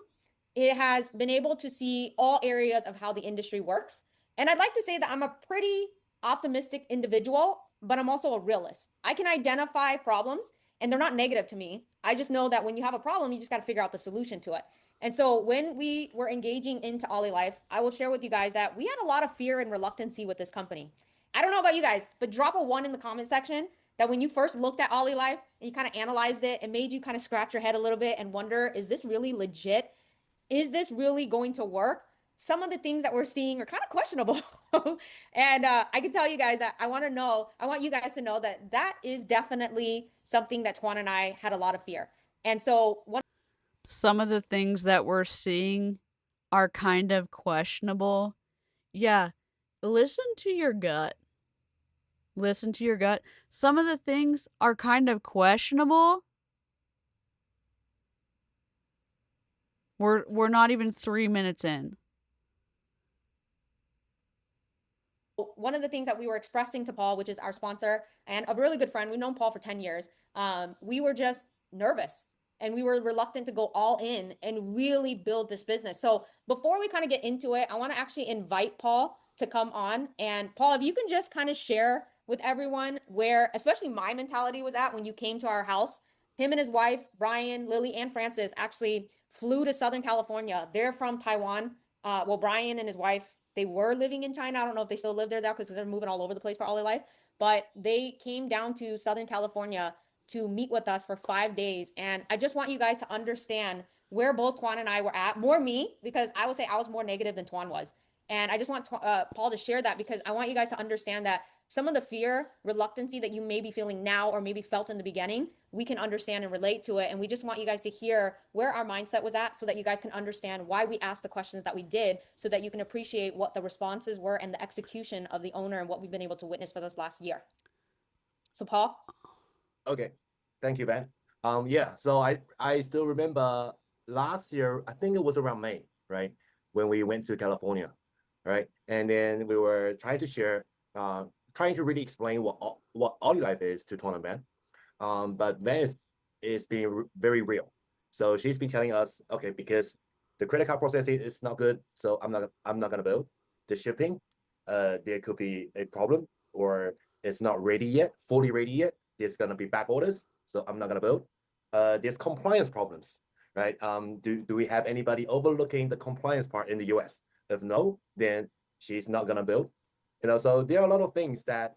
it has been able to see all areas of how the industry works. And I'd like to say that I'm a pretty optimistic individual, but I'm also a realist. I can identify problems and they're not negative to me. I just know that when you have a problem, you just got to figure out the solution to it. And so when we were engaging into OlyLife, I will share with you guys that we had a lot of fear and reluctancy with this company. I don't know about you guys, but drop a 1 in the comment section that when you first looked at OlyLife and you kind of analyzed it, it made you kind of scratch your head a little bit and wonder, is this really legit? Is this really going to work? Some of the things that we're seeing are kind of questionable. And I can tell you guys that I want you guys to know that that is definitely something that Tuan and I had a lot of fear. And so
some of the things that we're seeing are kind of questionable. Yeah, listen to your gut. Listen to your gut. Some of the things are kind of questionable. We're not even 3 minutes in.
one of the things that we were expressing to Paul, which is our sponsor and a really good friend, we've known Paul for 10 years. We were just nervous and we were reluctant to go all in and really build this business. So before we kind of get into it, I want to actually invite Paul to come on. And Paul, if you can just kind of share with everyone where, especially my mentality was at when you came to our house. Him and his wife, Brian, Lily, and Francis actually flew to Southern California. They're from Taiwan. Well, Brian and his wife, they were living in China. I don't know if they still live there now because they're moving all over the place for all their life. But they came down to Southern California to meet with us for 5 days. And I just want you guys to understand where both Tuan and I were at. More me, because I would say I was more negative than Tuan was. And I just want Paul to share that because I want you guys to understand that some of the fear, reluctancy that you may be feeling now or maybe felt in the beginning, we can understand and relate to it. And we just want you guys to hear where our mindset was at so that you guys can understand why we asked the questions that we did so that you can appreciate what the responses were and the execution of the owner and what we've been able to witness for this last year. So Paul?
Okay, thank you, Ben. Yeah, so I still remember last year, I think it was around May, right? When we went to California, right? And then we were trying to share, trying to really explain what OlyLife is to Tuan and Ben. But Ben is being very real. So she's been telling us, okay, because the credit card processing is not good, so I'm not gonna build. The shipping, there could be a problem, or it's not ready yet, fully ready yet. There's gonna be back orders, so I'm not gonna build. There's compliance problems, right? Do we have anybody overlooking the compliance part in the US? If no, then she's not gonna build. So there are a lot of things that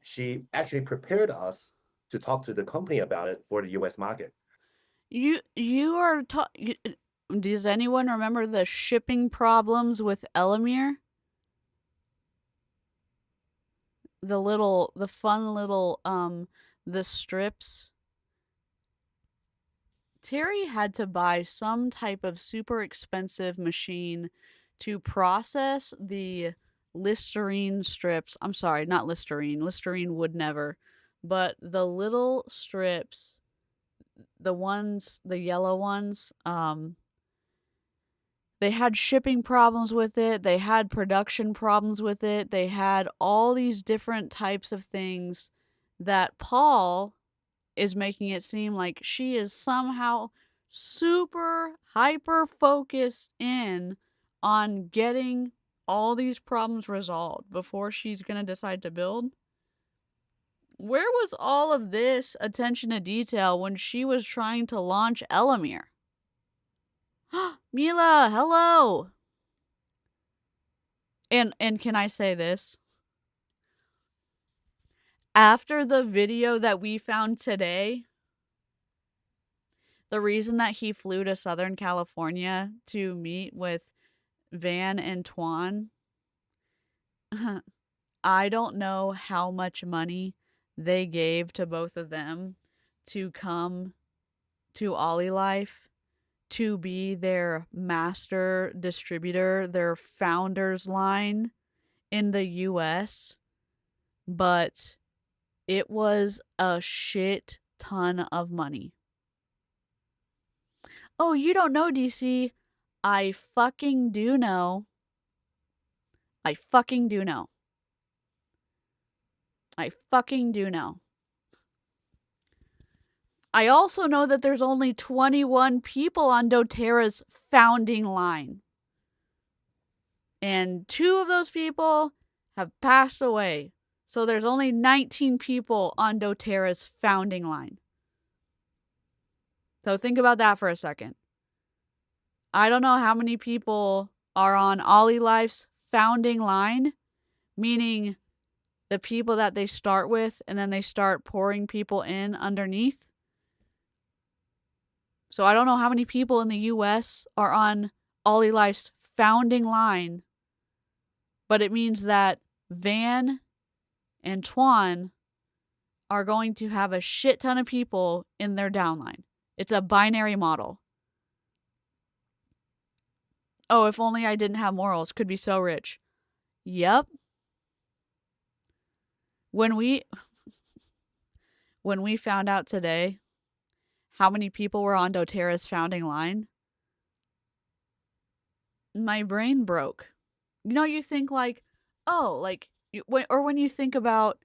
she actually prepared us to talk to the company about it for the US market.
You are does anyone remember the shipping problems with Elomir? The fun little the strips. Terry had to buy some type of super expensive machine to process the Listerine strips. I'm sorry, not Listerine. Listerine would never. But the little strips, the yellow ones, they had shipping problems with it. They had production problems with it. They had all these different types of things that Paul is making it seem like she is somehow super hyper focused in on getting all these problems resolved before she's going to decide to build. Where was all of this attention to detail when she was trying to launch Elomir? Mila, hello. And can I say this? After the video that we found today, the reason that he flew to Southern California to meet with Van and Tuan, I don't know how much money they gave to both of them to come to OlyLife to be their master distributor, their founders line in the US, but it was a shit ton of money. Oh, you don't know, DC. I fucking do know. I fucking do know. I fucking do know. I also know that there's only 21 people on doTERRA's founding line. And 2 of those people have passed away. So there's only 19 people on doTERRA's founding line. So think about that for a second. I don't know how many people are on OlyLife's founding line, meaning the people that they start with and then they start pouring people in underneath. So I don't know how many people in the US are on OlyLife's founding line, but it means that Van and Tuan are going to have a shit ton of people in their downline. It's a binary model. Oh, if only I didn't have morals, could be so rich. Yep. When we found out today how many people were on doTERRA's founding line, my brain broke. You know, you think like, oh, like, when you think about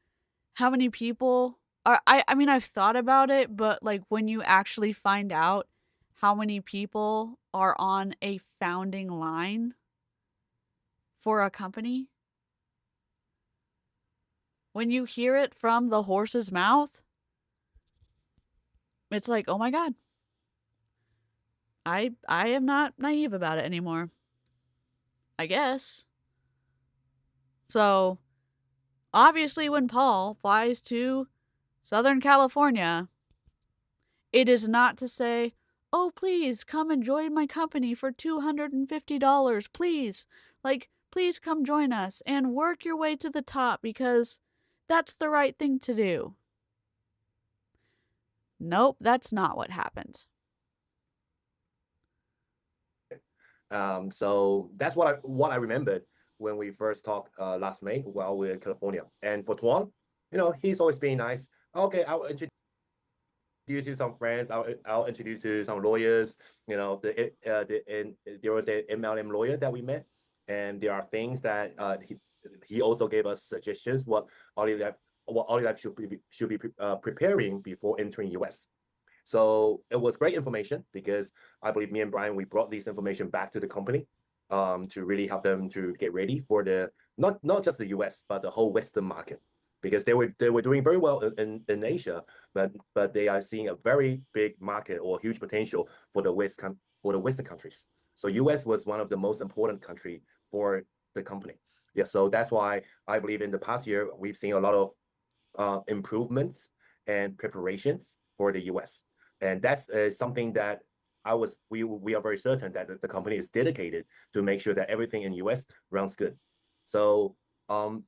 how many people are, I mean, I've thought about it, but like when you actually find out how many people are on a founding line for a company, when you hear it from the horse's mouth, it's like, oh my God. I am not naive about it anymore. I guess. So, obviously when Paul flies to Southern California, it is not to say, oh, please come and join my company for $250. Please. Like, please come join us and work your way to the top because that's the right thing to do. Nope, that's not what happened.
So that's what I remembered when we first talked last May while we were in California. And for Tuan, he's always been nice. Okay, I'll introduce you to some friends. I'll introduce you to some lawyers. There was an MLM lawyer that we met, and there are things that he also gave us suggestions what OlyLife should be preparing before entering US. So it was great information because I believe me and Brian, we brought this information back to the company to really help them to get ready for the not just the US, but the whole Western market. Because they were doing very well in Asia, but they are seeing a very big market or huge potential for the Western countries. So US was one of the most important country for the company. Yeah, so that's why I believe in the past year we've seen a lot of improvements and preparations for the US. And that's something that we are very certain that the company is dedicated to make sure that everything in US runs good. So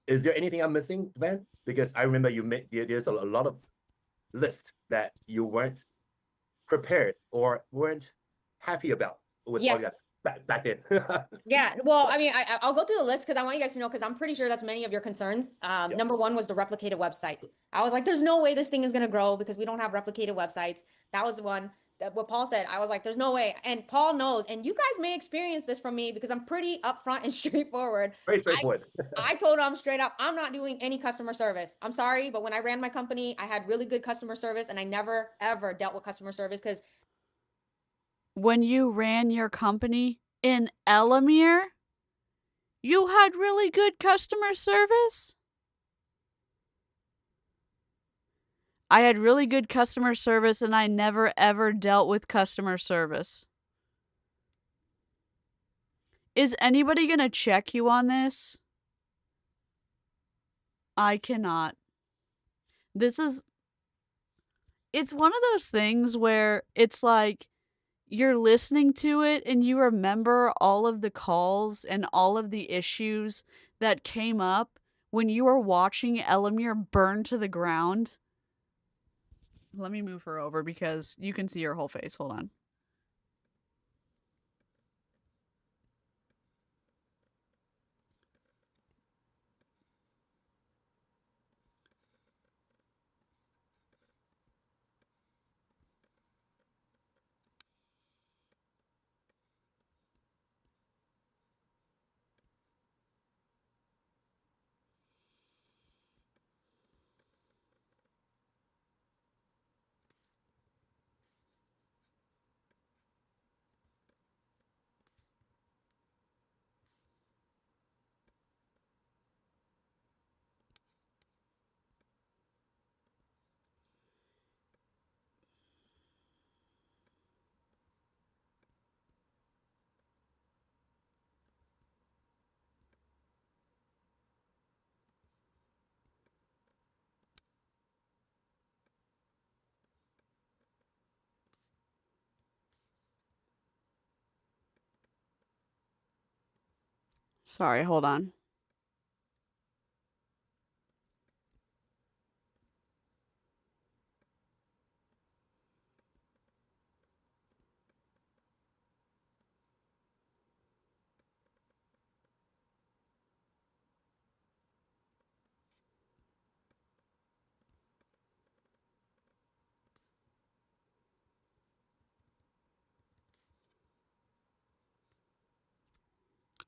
is there anything I'm missing, Van? Because I remember there's a lot of lists that you weren't prepared or weren't happy about with all
Yes.
that back then.
Yeah, well, I mean, I'll go through the list because I want you guys to know, because I'm pretty sure that's many of your concerns.
Yep.
Number one was the replicated website. I was like, there's no way this thing is going to grow because we don't have replicated websites. That was the one that what Paul said. I was like, there's no way. And Paul knows, and you guys may experience this from me because I'm pretty upfront and straightforward.
Very straightforward.
I told him straight up, I'm not doing any customer service. I'm sorry, but when I ran my company, I had really good customer service and I never, ever dealt with customer service because
When you ran your company in Elomir, you had really good customer service? I had really good customer service and I never ever dealt with customer service. Is anybody gonna check you on this? I cannot. It's one of those things where it's like you're listening to it and you remember all of the calls and all of the issues that came up when you were watching Elomir burn to the ground. Let me move her over because you can see her whole face. Hold on. Sorry, hold on.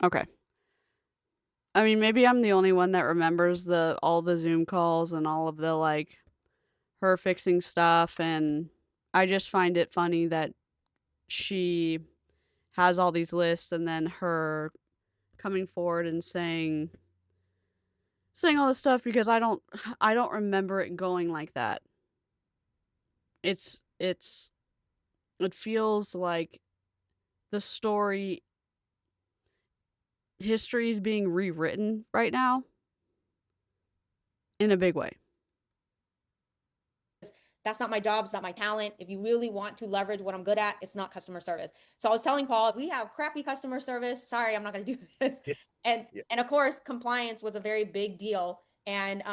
Okay. I mean, maybe I'm the only one that remembers all the Zoom calls and all of the like her fixing stuff, and I just find it funny that she has all these lists and then her coming forward and saying all this stuff because I don't remember it going like that. It's it feels like the story history is being rewritten right now in a big way.
That's not my job. It's not my talent. If you really want to leverage what I'm good at, it's not customer service. So I was telling Paul, if we have crappy customer service, sorry, I'm not going to do this.
Yeah.
And
Yeah.
and of course, compliance was a very big deal. And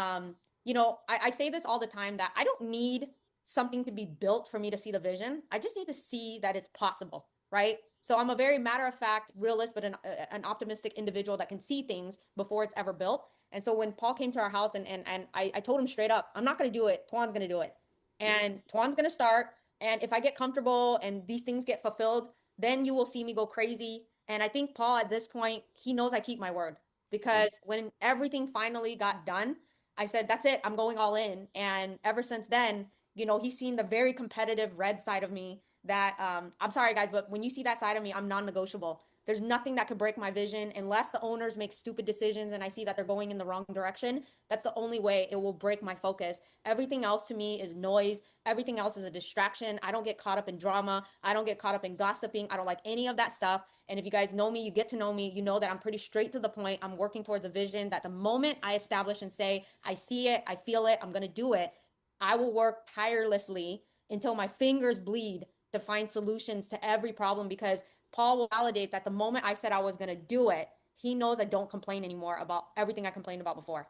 you know, I say this all the time that I don't need something to be built for me to see the vision. I just need to see that it's possible, right? So I'm a very matter of fact realist, but an optimistic individual that can see things before it's ever built. And so when Paul came to our house and I told him straight up, I'm not going to do it. Tuan's going to do it. And Tuan's gonna start. And if I get comfortable and these things get fulfilled, then you will see me go crazy. And I think Paul at this point, he knows I keep my word because when everything finally got done, I said, that's it, I'm going all in. And ever since then, you know, he's seen the very competitive red side of me that I'm sorry guys, but when you see that side of me, I'm non-negotiable. There's nothing that could break my vision unless the owners make stupid decisions and I see that they're going in the wrong direction. That's the only way it will break my focus. Everything else to me is noise. Everything else is a distraction. I don't get caught up in drama. I don't get caught up in gossiping. I don't like any of that stuff. And if you guys know me, you get to know me, you know that I'm pretty straight to the point. I'm working towards a vision that the moment I establish and say, I see it, I feel it, I'm going to do it, I will work tirelessly until my fingers bleed to find solutions to every problem because Paul will validate that the moment I said I was going to do it, he knows I don't complain anymore about everything I complained about before.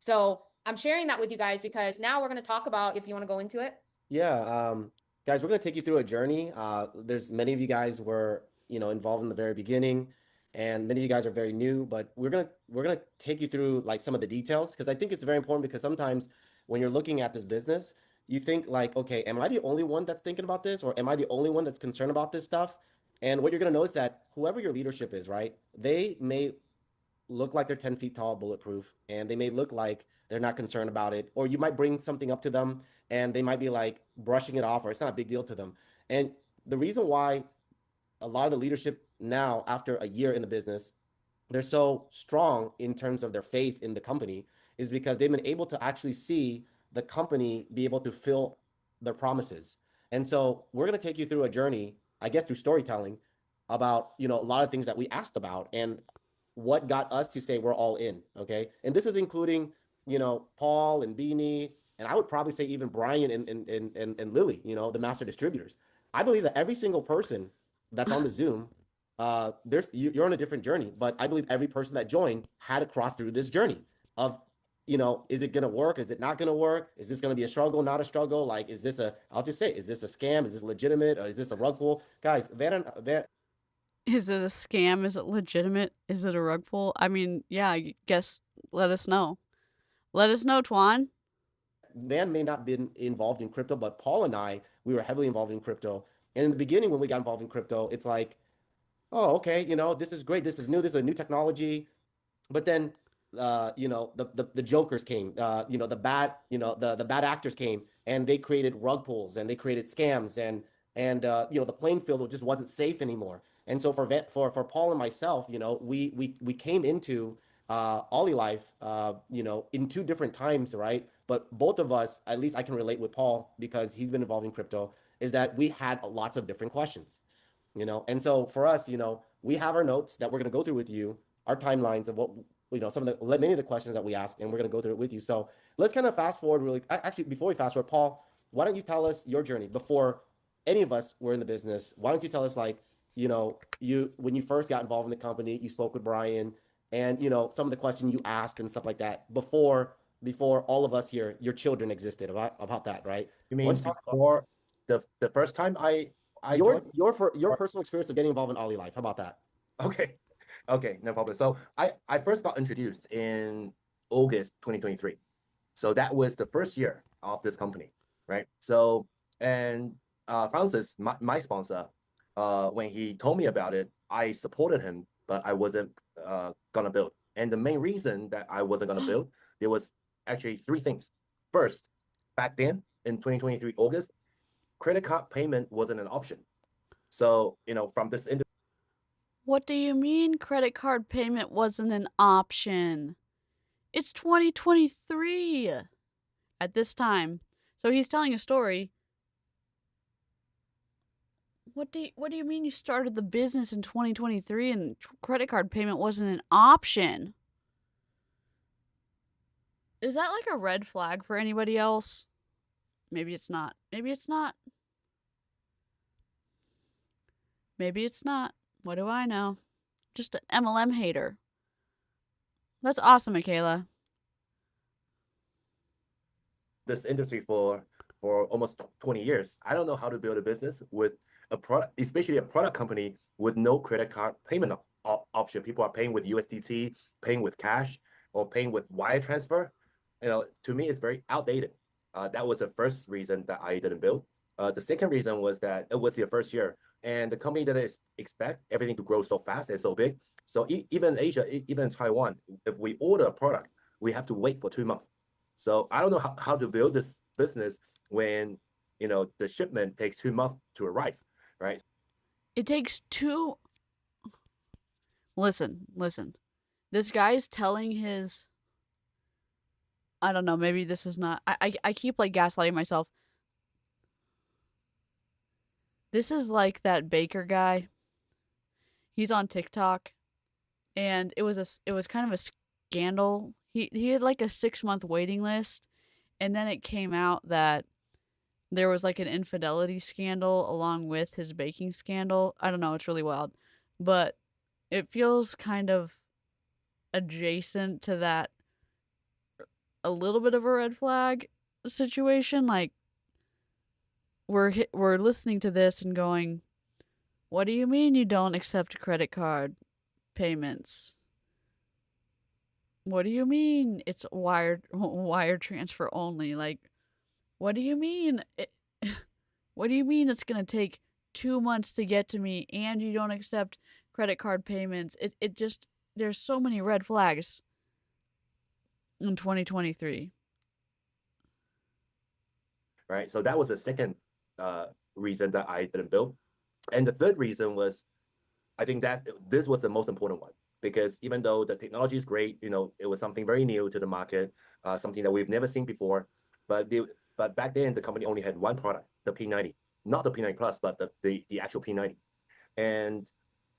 So I'm sharing that with you guys because now we're going to talk about if you want to go into it.
Yeah, guys, we're gonna take you through a journey. There's many of you guys were, involved in the very beginning, and many of you guys are very new, but we're gonna take you through like some of the details because I think it's very important because sometimes when you're looking at this business, you think like, okay, am I the only one that's thinking about this, or am I the only one that's concerned about this stuff? And what you're gonna notice that whoever your leadership is, right, they may look like they're 10 feet tall, bulletproof, and they may look like they're not concerned about it. Or you might bring something up to them and they might be like brushing it off, or it's not a big deal to them. And the reason why a lot of the leadership now, after a year in the business, they're so strong in terms of their faith in the company is because they've been able to actually see the company be able to fill their promises. And so we're going to take you through a journey, I guess, through storytelling about, a lot of things that we asked about and what got us to say we're all in. Okay. And this is including, Paul and Beanie, and I would probably say even Brian and Lily, the master distributors. I believe that every single person that's on the Zoom, you're on a different journey, but I believe every person that joined had to cross through this journey of, is it gonna work? Is it not gonna work? Is this gonna be a struggle, not a struggle? Like, I'll just say, is this a scam? Is this legitimate? Or is this a rug pull? Guys, Van,
Is it a scam? Is it legitimate? Is it a rug pull? I mean, yeah, I guess let us know. Let us know, Tuan.
Van may not been involved in crypto, but Paul and I, we were heavily involved in crypto. And in the beginning, when we got involved in crypto, it's like, oh, okay, this is great. This is new. This is a new technology. But then the jokers came, the bad actors came, and they created rug pulls and they created scams, and the playing field just wasn't safe anymore. And so for Paul and myself, we came into OlyLife in two different times, right? But both of us, at least I can relate with Paul because he's been involved in crypto, is that we had lots of different questions. And so for us, we have our notes that we're going to go through with you, our timelines of what, many of the questions that we asked, and we're going to go through it with you. So let's kind of fast forward really. Actually, before we fast forward, Paul, why don't you tell us your journey before any of us were in the business? Why don't you tell us, like, when you first got involved in the company, you spoke with Brian, and you know some of the questions you asked and stuff like that before all of us here, your children existed, about that, right?
You
Why don't
mean
you talk about
before the first time I joined?
your personal experience of getting involved in OlyLife? How about that?
Okay. Okay, no problem. So I first got introduced in August 2023. So that was the first year of this company, right? So and Francis, my sponsor, when he told me about it, I supported him, but I wasn't gonna build. And the main reason that I wasn't gonna build, there was actually three things. First, back then in 2023 August, credit card payment wasn't an option. So you know, from this industry.
What do you mean credit card payment wasn't an option? It's 2023 at this time. So he's telling a story. What do you mean you started the business in 2023 and credit card payment wasn't an option? Is that like a red flag for anybody else? Maybe it's not. Maybe it's not. Maybe it's not. What do I know? Just an MLM hater. That's awesome, Michaela.
This industry for almost 20 years. I don't know how to build a business with a product, especially a product company with no credit card payment option. People are paying with USDT, paying with cash, or paying with wire transfer. You know, to me, it's very outdated. That was the first reason that I didn't build. The second reason was that it was the first year, and the company didn't expect everything to grow so fast and so big. So even in Asia, even in Taiwan, if we order a product, we have to wait for 2 months. So I don't know how to build this business when you know the shipment takes 2 months to arrive, right?
It takes two. Listen. This guy's telling his. I don't know. Maybe this is not. I keep like gaslighting myself. This is like that baker guy. He's on TikTok, and it was kind of a scandal. He had like a 6 month waiting list, and then it came out that there was like an infidelity scandal along with his baking scandal. I don't know, it's really wild. But it feels kind of adjacent to that, a little bit of a red flag situation. Like we're listening to this and going, "What do you mean you don't accept credit card payments? What do you mean it's wire transfer only? Like what do you mean what do you mean it's going to take 2 months to get to me and you don't accept credit card payments?" It just there's so many red flags in 2023.
Right. So that was the second reason that I didn't build. And the third reason was I think that this was the most important one because even though the technology is great, you know, it was something very new to the market, something that we've never seen before. But but back then the company only had one product, the P90, not the P90 Plus, but the actual P90. And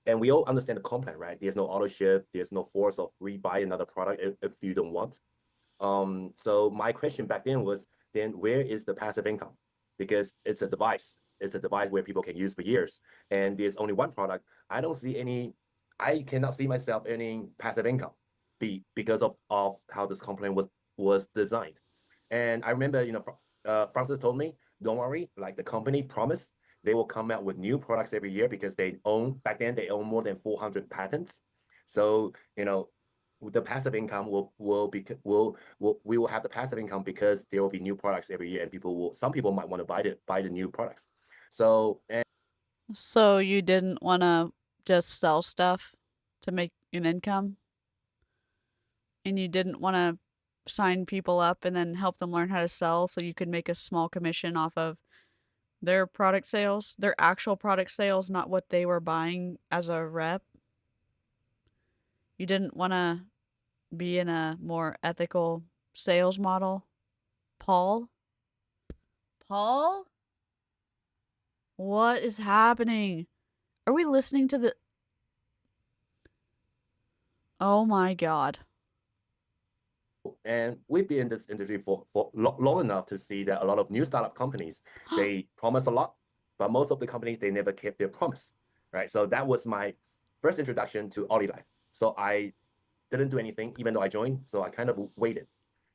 and we all understand the comp plan, right? There's no auto ship, there's no force of rebuy another product if you don't want. So my question back then was, then where is the passive income? Because it's a device. It's a device where people can use for years, and there's only one product. I don't see any. I cannot see myself earning passive income, because of how this complaint was designed. And I remember, you know, Francis told me, don't worry, like the company promised they will come out with new products every year because back then they own more than 400 patents. So you know the passive income we will have the passive income because there will be new products every year, and some people might want to buy the new products. So and
So you didn't want to just sell stuff to make an income, and you didn't want to sign people up and then help them learn how to sell so you could make a small commission off of their product sales, their actual product sales, not what they were buying as a rep. You didn't want to be in a more ethical sales model. Paul? Paul? What is happening? Are we listening to the. Oh my god.
and we've been in this industry for long enough to see that a lot of new startup companies, they promise a lot, but most of the companies, they never kept their promise, right? So that was my first introduction to OlyLife. So didn't do anything, even though I joined. So I kind of waited.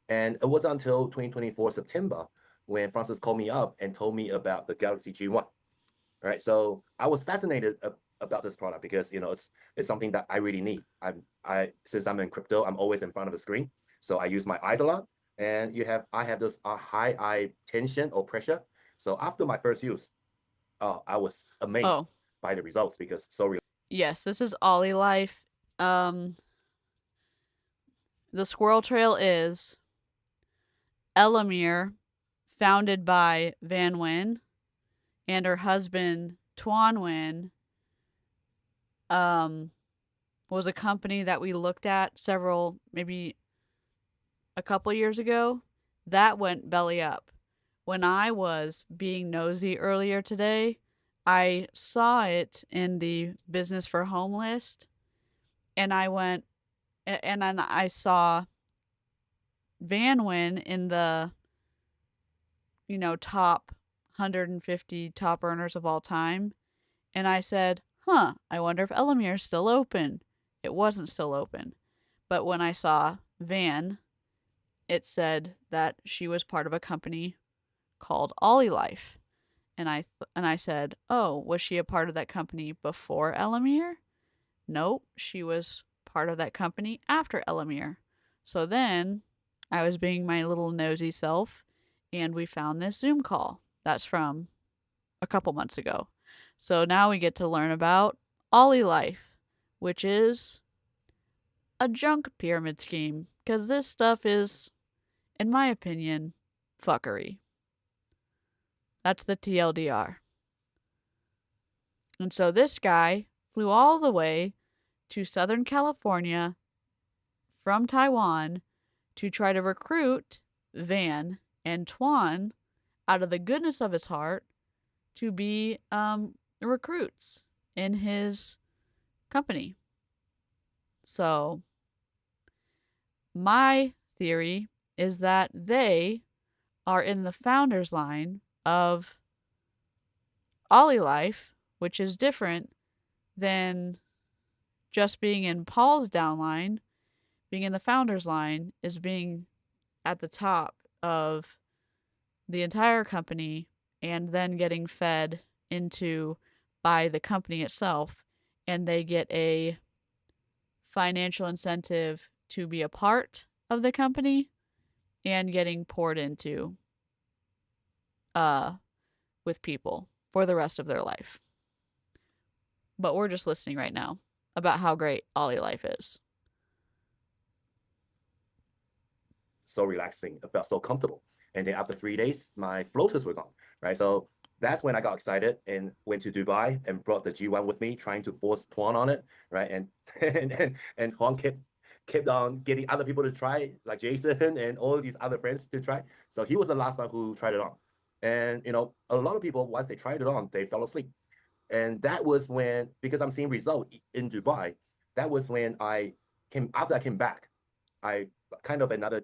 And it wasn't until 2024 September when Francis called me up and told me about the Galaxy G1. Right. So I was fascinated about this product because it's something that I really need. Since I'm in crypto, I'm always in front of the screen, so I use my eyes a lot. And I have this high eye tension or pressure. So after my first use, I was amazed
Oh,
by the results because so
yes, this is OlyLife. Um, the Squirrel Trail is Elomir, founded by Van Nguyen and her husband Tuan Nguyen, was a company that we looked at maybe a couple years ago. That went belly up. When I was being nosy earlier today, I saw it in the business for home list, and I went, and then I saw Van Nguyen in the top 150 top earners of all time. And I said, I wonder if Elomir is still open. It wasn't still open. But when I saw Van, it said that she was part of a company called OlyLife. And I said, oh, was she a part of that company before Elomir? Nope, she was part of that company after Elomir. So then I was being my little nosy self, and we found this Zoom call. That's from a couple months ago. So now we get to learn about OlyLife, which is a junk pyramid scheme, because this stuff is, in my opinion, fuckery. That's the TLDR. And so this guy flew all the way to Southern California from Taiwan to try to recruit Van and Tuan out of the goodness of his heart to be recruits in his company. So my theory is that they are in the founder's line of OlyLife, which is different than just being in Paul's downline. Being in the founder's line is being at the top of the entire company and then getting fed into by the company itself, and they get a financial incentive to be a part of the company and getting poured into with people for the rest of their life. But we're just listening right now about how great OlyLife is.
so relaxing. It felt so comfortable. And then after 3 days, my floaters were gone, right? So that's when I got excited and went to Dubai and brought the G1 with me, trying to force Tuan on it, right? And and Tuan kept on getting other people to try, like Jason and all these other friends to try. So he was the last one who tried it on. And a lot of people, once they tried it on, they fell asleep. And that was when, because I'm seeing result in Dubai, that was when after I came back, I kind of another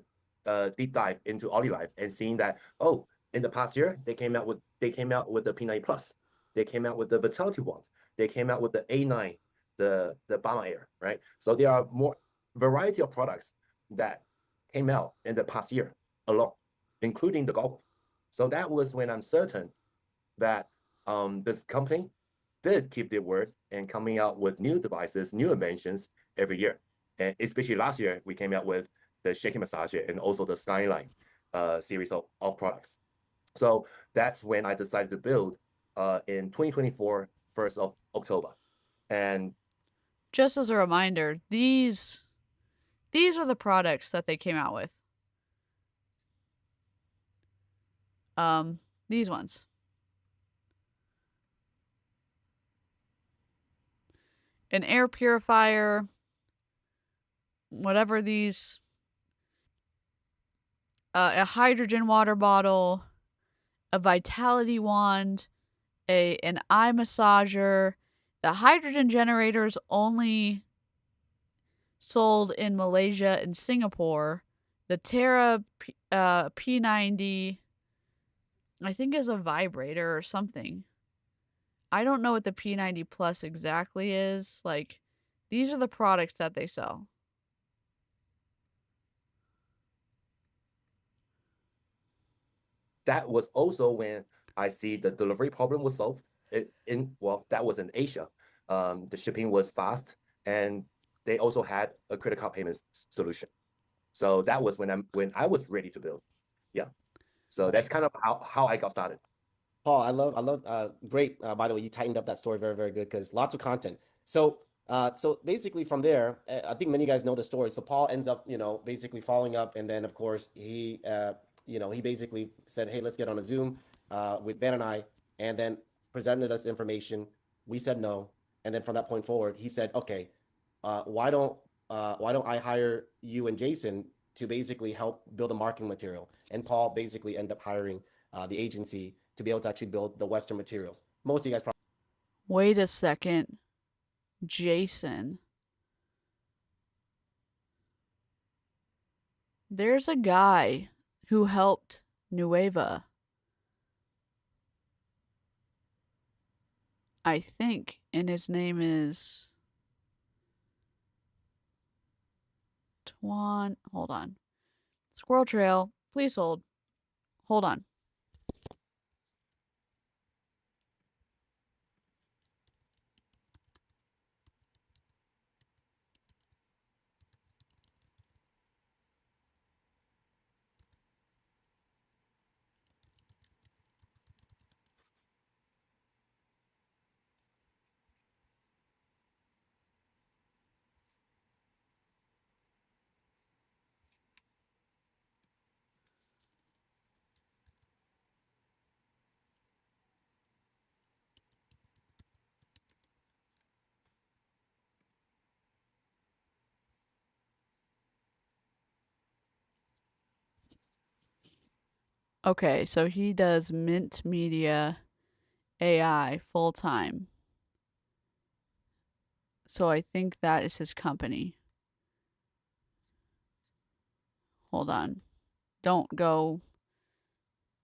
deep dive into OlyLife and seeing that, oh, in the past year, they came out with the P90 Plus, they came out with the Vitality Wand, they came out with the A9, the Bama Air, right? So there are more variety of products that came out in the past year alone, including the goggles. So that was when I'm certain that this company did keep their word and coming out with new devices, new inventions every year. And especially last year, we came out with the shaking massager and also the Skyline series of products. So that's when I decided to build in 2024, 1st of October. And
just as a reminder, these are the products that they came out with. These ones. An air purifier, whatever these, a hydrogen water bottle, a vitality wand, an eye massager. The hydrogen generators only sold in Malaysia and Singapore. The Terra P90, I think, is a vibrator or something. I don't know what the P90 Plus exactly is. Like, these are the products that they sell.
that was also when I see the delivery problem was solved. That was in Asia. The shipping was fast, and they also had a credit card payment solution. So that was when I was ready to build. Yeah. So that's kind of how I got started.
Paul, I love, great. By the way, you tightened up that story very, very good because lots of content. So basically from there, I think many of you guys know the story. So Paul ends up, basically following up, and then of course he basically said, "Hey, let's get on a Zoom with Ben and I," and then presented us information. We said no, and then from that point forward, he said, "Okay, why don't I hire you and Jason to basically help build a marketing material?" And Paul basically ended up hiring the agency to be able to actually build the Western materials. Most of you guys probably.
Wait a second. Jason. There's a guy who helped Nueva. I think, and his name is Hold on. Squirrel Trail, please hold. Hold on. Okay, so he does Mint Media AI full time. So I think that is his company. Hold on. Don't go.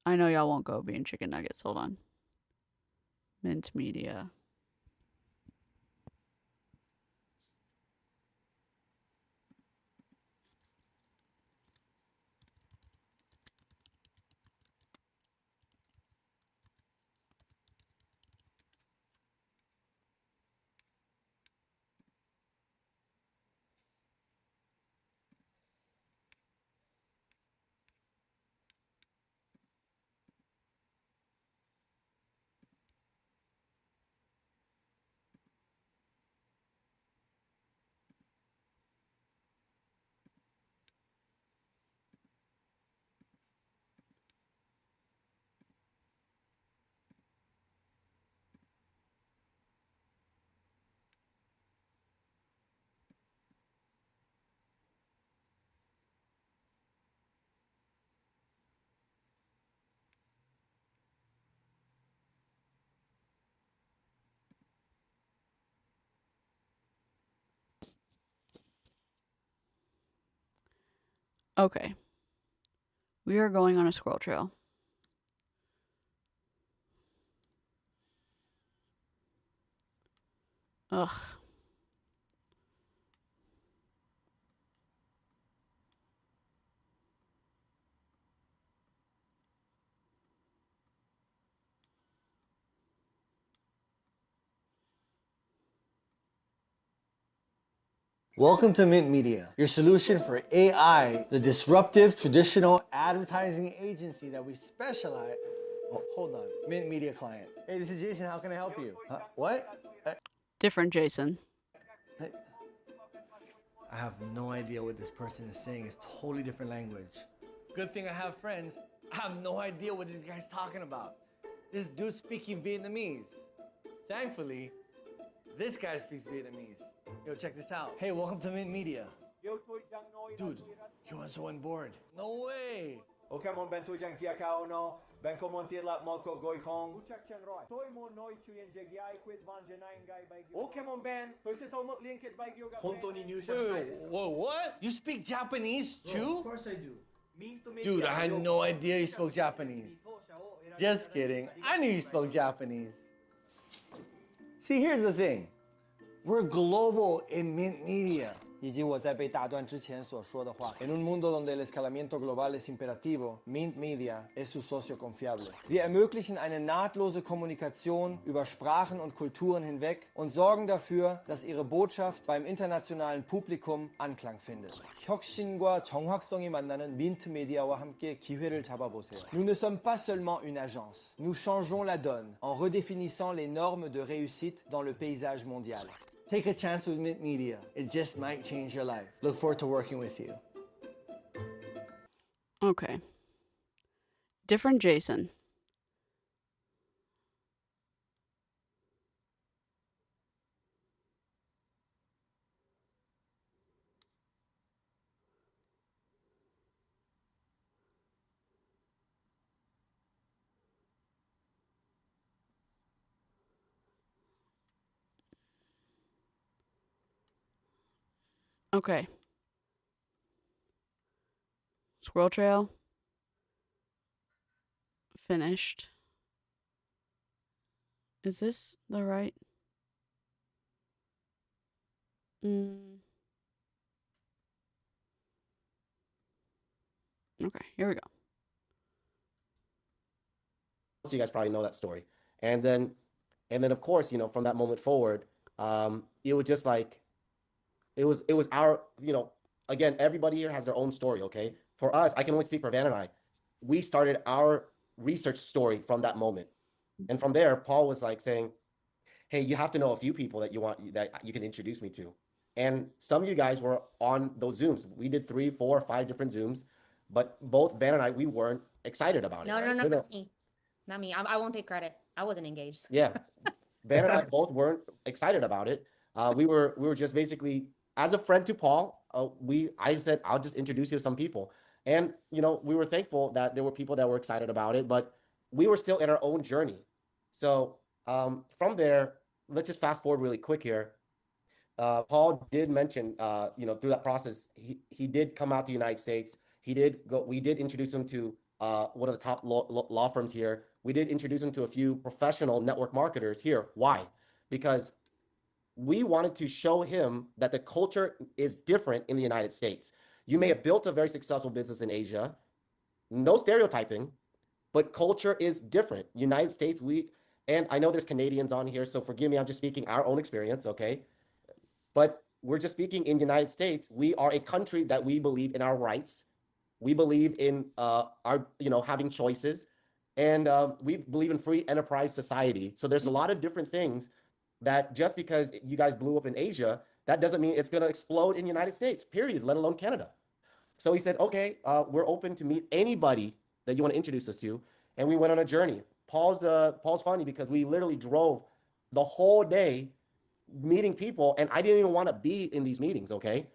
I know y'all won't go being chicken nuggets. Hold on. Mint Media. Okay. We are going on a squirrel trail. Ugh.
Welcome to Mint Media, your solution for AI, the disruptive traditional advertising agency that we specialize. Oh, hold on, Mint Media client. Hey, this is Jason. How can I help you? What?
Different Jason.
I have no idea what this person is saying. It's totally different language. Good thing I have friends. I have no idea what this guy's talking about. This dude's speaking Vietnamese. Thankfully, this guy speaks Vietnamese. Yo, check this out. Hey, welcome to Mint Media. Dude, you are so on board. No way.
Okay, mon ben tu jang kia kao no, ben ko mon tiet lat moko goi kong. Uchak chen roi. Toi mon noi chu yen jeg yai quit van jenain gai bai. Okay, mon ben, toi se to mot link it bai gyoga.
Hontoni news. Whoa, what? You speak Japanese too?
Of course I do.
Dude, I had no idea you spoke Japanese. Just kidding. I knew you spoke Japanese. See, here's the thing. We're global in Mint Media. 以及我在被打断之前所说的话。En un mundo donde el escalamiento global es imperativo, Mint Media es su socio confiable. Wir ermöglichen eine nahtlose Kommunikation über Sprachen und Kulturen hinweg und sorgen dafür, dass Ihre Botschaft beim internationalen Publikum Anklang findet. 혁신과 정확성이 만나는 민트 메디아와 함께 기회를 잡아보세요. Nous ne sommes pas seulement une agence. Nous changeons la donne en redéfinissant les normes de réussite dans le paysage mondial. Take a chance with Mint Media. It just might change your life. Look forward to working with you.
Okay. Different Jason. Okay. Squirrel Trail. Finished. Is this the right? Okay, here we go.
So you guys probably know that story. And then of course, you know, from that moment forward, it was just like, it was our, you know, again, everybody here has their own story. Okay. For us, I can only speak for Van and I, we started our research story from that moment. And from there, Paul was like saying, hey, you have to know a few people that you can introduce me to. And some of you guys were on those Zooms. We did 3, 4, 5 different Zooms, but both Van and I, we weren't excited about it.
No,
right?
no, no, not me. Not me. I won't take credit. I wasn't engaged.
Yeah. Van and I both weren't excited about it. We were just basically, as a friend to Paul, I said, I'll just introduce you to some people. And, you know, we were thankful that there were people that were excited about it, but we were still in our own journey. So from there, let's just fast forward really quick here. Paul did mention, you know, through that process, he did come out to the United States. We did introduce him to one of the top law firms here. We did introduce him to a few professional network marketers here. Why? Because we wanted to show him that the culture is different in the United States. You may have built a very successful business in Asia, no stereotyping, but culture is different. United States, and I know there's Canadians on here, so forgive me, I'm just speaking our own experience, okay? But we're just speaking in the United States. We are a country that we believe in our rights. We believe in our, you know, having choices, and we believe in free enterprise society. So there's a lot of different things that just because you guys blew up in Asia, that doesn't mean it's going to explode in the United States, period, let alone Canada. So he said, okay, we're open to meet anybody that you want to introduce us to. And we went on a journey. Paul's funny because we literally drove the whole day meeting people, and I didn't even want to be in these meetings, okay?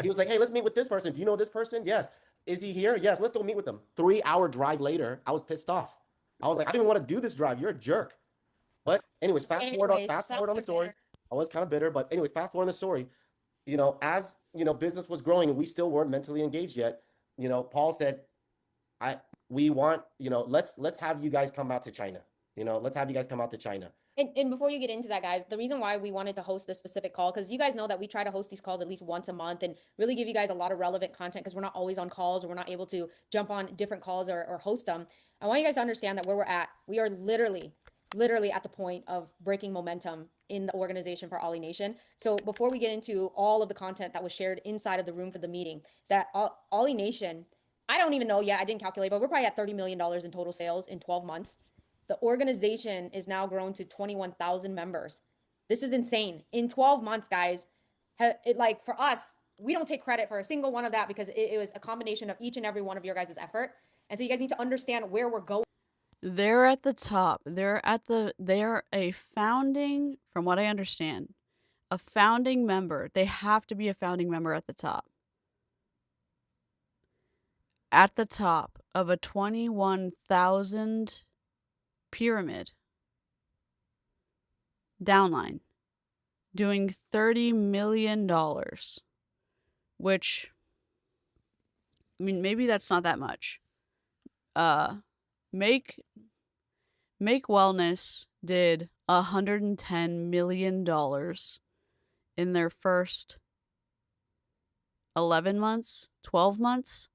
He was like, hey, let's meet with this person. Do you know this person? Yes. Is he here? Yes, let's go meet with them. 3-hour drive later, I was pissed off. I was like, I didn't want to do this drive. You're a jerk. But anyways, fast forward on the story. I was kind of bitter, but anyways, fast forward on the story. You know, as you know, business was growing and we still weren't mentally engaged yet. You know, Paul said, we want, you know, let's have you guys come out to China. You know, let's have you guys come out to China.
And before you get into that, guys, the reason why we wanted to host this specific call, because you guys know that we try to host these calls at least once a month and really give you guys a lot of relevant content because we're not always on calls or we're not able to jump on different calls or host them. I want you guys to understand that where we're at, we are literally at the point of breaking momentum in the organization for Ollie Nation. So before we get into all of the content that was shared inside of the room for the meeting, is that Ollie Nation, I don't even know yet, I didn't calculate, but we're probably at $30 million in total sales in 12 months. The organization is now grown to 21,000 members. This is insane. In 12 months, guys, like for us, we don't take credit for a single one of that because it was a combination of each and every one of your guys' effort. And so you guys need to understand where we're going.
They're at the top. They're a founding, from what I understand, a founding member. They have to be a founding member at the top. At the top of a 21,000 pyramid downline, doing $30 million, which, I mean, maybe that's not that much. Make Wellness did $110 million in their first 11 months, 12 months.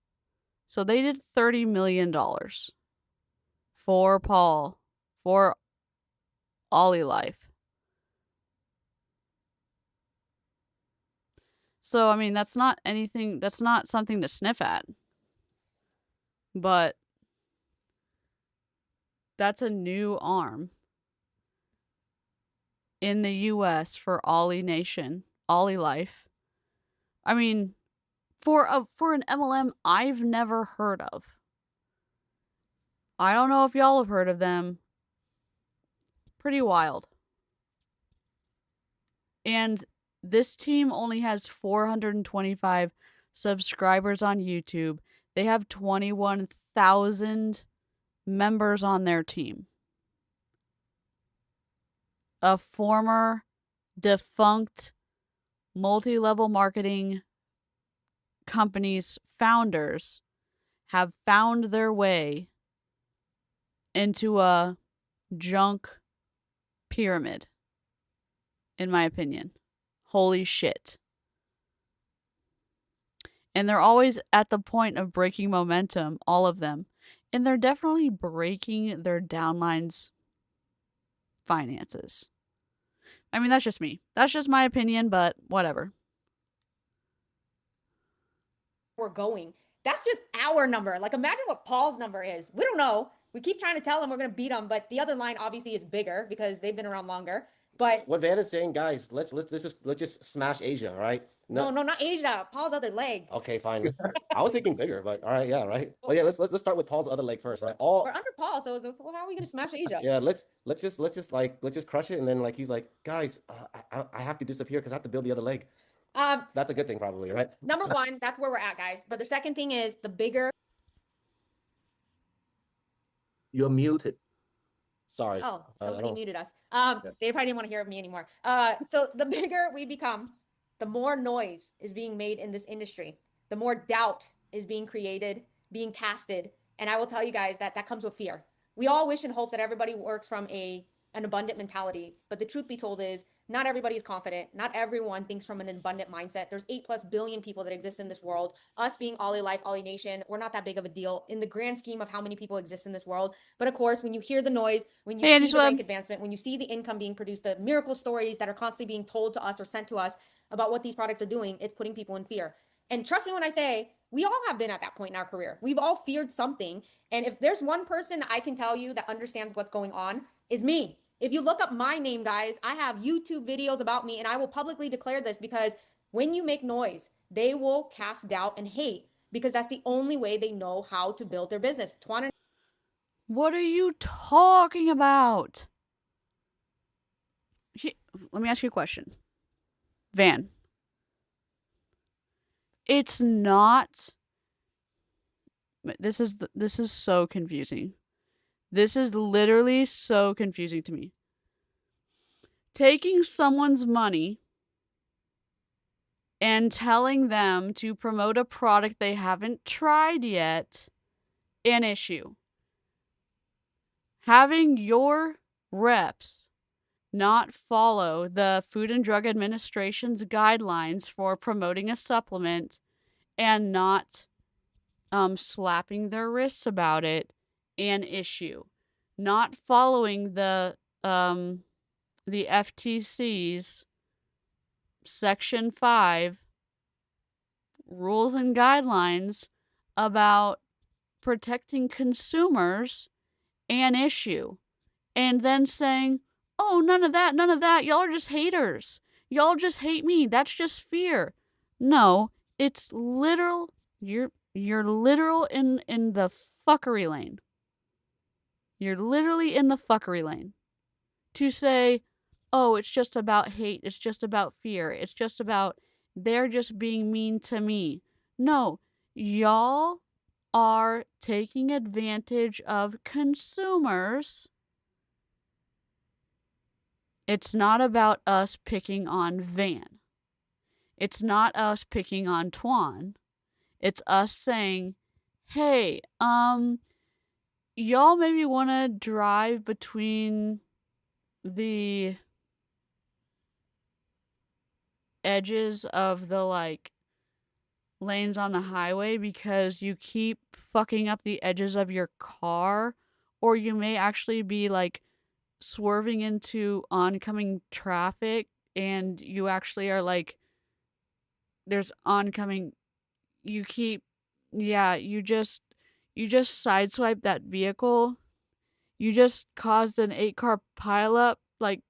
So they did $30 million for Paul, for OlyLife. So, I mean, that's not something to sniff at. But that's a new arm in the US for OlyLife. I mean, for an MLM I've never heard of. I don't know if y'all have heard of them. Pretty wild. And this team only has 425 subscribers on YouTube. They have 21,000 members on their team. A former defunct multi-level marketing company's founders have found their way into a junk pyramid, in my opinion. Holy shit. And they're always at the point of breaking momentum, all of them. And they're definitely breaking their downlines' finances. I mean, that's just me. That's just my opinion, but whatever.
We're going. That's just our number. Like, imagine what Paul's number is. We don't know. We keep trying to tell them we're going to beat them, but the other line obviously is bigger because they've been around longer. But
what Van is saying, guys, let's just smash Asia, right?
no, not Asia. Paul's other leg.
Okay, fine. I was thinking bigger, but all right, yeah, right. Oh yeah, let's start with Paul's other leg first, right?
We're under Paul, so how are we going to smash Asia?
Yeah, let's just crush it, and then like he's like, guys, I have to disappear because I have to build the other leg. That's a good thing, probably, right?
Number one, that's where we're at, guys. But the second thing is the bigger.
You're muted.
Sorry.
Oh, somebody
don't-
muted us. They probably didn't want to hear me anymore. So the bigger we become, the more noise is being made in this industry. The more doubt is being created, being casted. And I will tell you guys that comes with fear. We all wish and hope that everybody works from an abundant mentality. But the truth be told is not everybody is confident. Not everyone thinks from an abundant mindset. There's 8+ billion people that exist in this world. Us being OlyLife, Oly Nation, we're not that big of a deal in the grand scheme of how many people exist in this world. But of course, when you hear the noise, when you see the rank advancement, when you see the income being produced, the miracle stories that are constantly being told to us or sent to us about what these products are doing, it's putting people in fear. And trust me when I say, we all have been at that point in our career. We've all feared something. And if there's one person I can tell you that understands what's going on, is me. If you look up my name, guys, I have YouTube videos about me, and I will publicly declare this because when you make noise, they will cast doubt and hate because that's the only way they know how to build their business.
What are you talking about? Let me ask you a question. Van. It's not. This is so confusing. This is literally so confusing to me. Taking someone's money and telling them to promote a product they haven't tried yet, an issue. Having your reps not follow the Food and Drug Administration's guidelines for promoting a supplement and not slapping their wrists about it, an issue. Not following the FTC's Section 5 rules and guidelines about protecting consumers, an issue. And then saying, oh, none of that. Y'all are just haters. Y'all just hate me. That's just fear. No, it's literal. You're literal in the fuckery lane. You're literally in the fuckery lane. To say, oh, it's just about hate. It's just about fear. It's just about they're just being mean to me. No, y'all are taking advantage of consumers. It's not about us picking on Van. It's not us picking on Tuan. It's us saying, hey, y'all maybe want to drive between the edges of the, like, lanes on the highway because you keep fucking up the edges of your car, or you may actually be like swerving into oncoming traffic and you actually are like there's oncoming you keep yeah, you just sideswipe that vehicle. You just caused an 8-car pileup like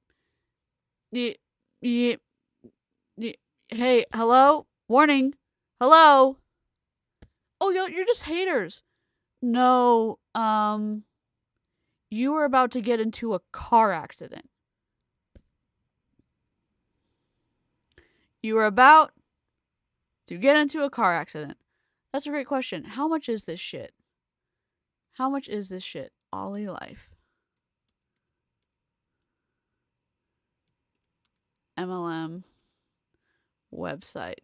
y- y- y- hey, hello? Warning. Hello? Oh, you're just haters. No, you were about to get into a car accident. You were about to get into a car accident. That's a great question. How much is this shit? How much is this shit? OlyLife MLM website.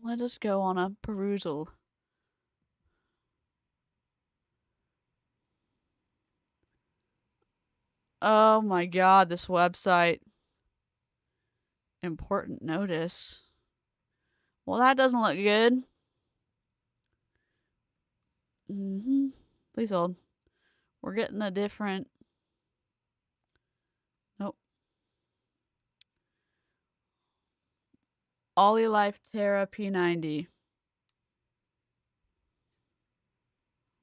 Let us go on a perusal. Oh my god, this website. Important notice. Well, that doesn't look good. Please hold. We're getting a different... Nope. OlyLife Terra P90.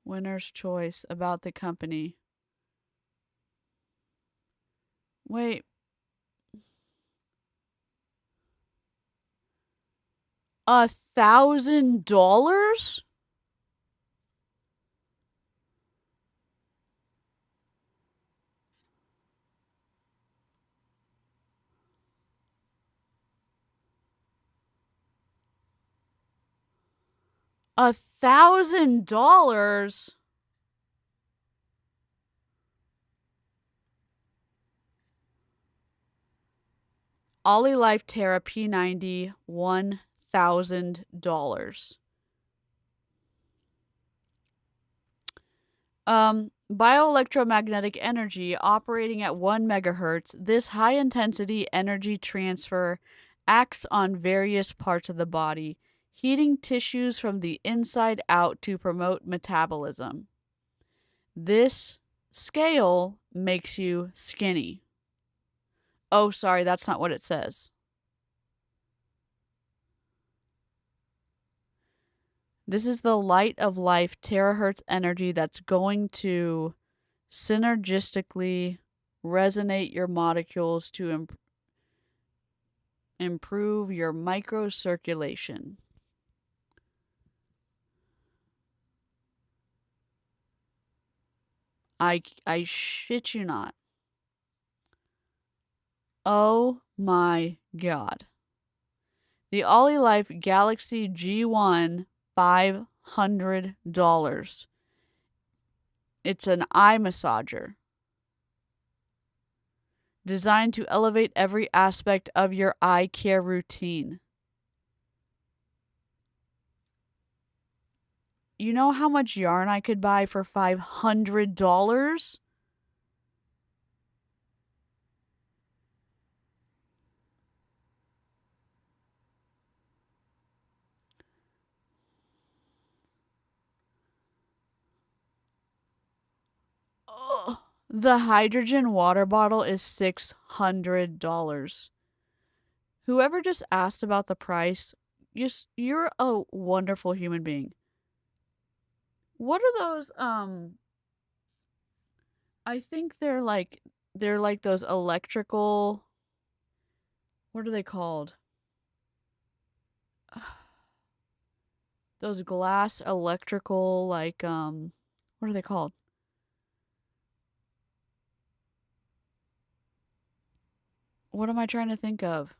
Winner's choice about the company. Wait. $1,000? $1,000? OlyLife Terra P90, $1,000. Bioelectromagnetic energy operating at 1 megahertz. This high intensity energy transfer acts on various parts of the body, heating tissues from the inside out to promote metabolism. This scale makes you skinny. Oh, sorry, that's not what it says. This is the light of life terahertz energy that's going to synergistically resonate your molecules to improve your microcirculation. I shit you not. Oh my god. The OlyLife Galaxy G1, $500. It's an eye massager designed to elevate every aspect of your eye care routine. You know how much yarn I could buy for $500? Ugh. The hydrogen water bottle is $600. Whoever just asked about the price, you're a wonderful human being. What are those I think they're like those electrical, what are they called? Those glass electrical like what are they called? What am I trying to think of?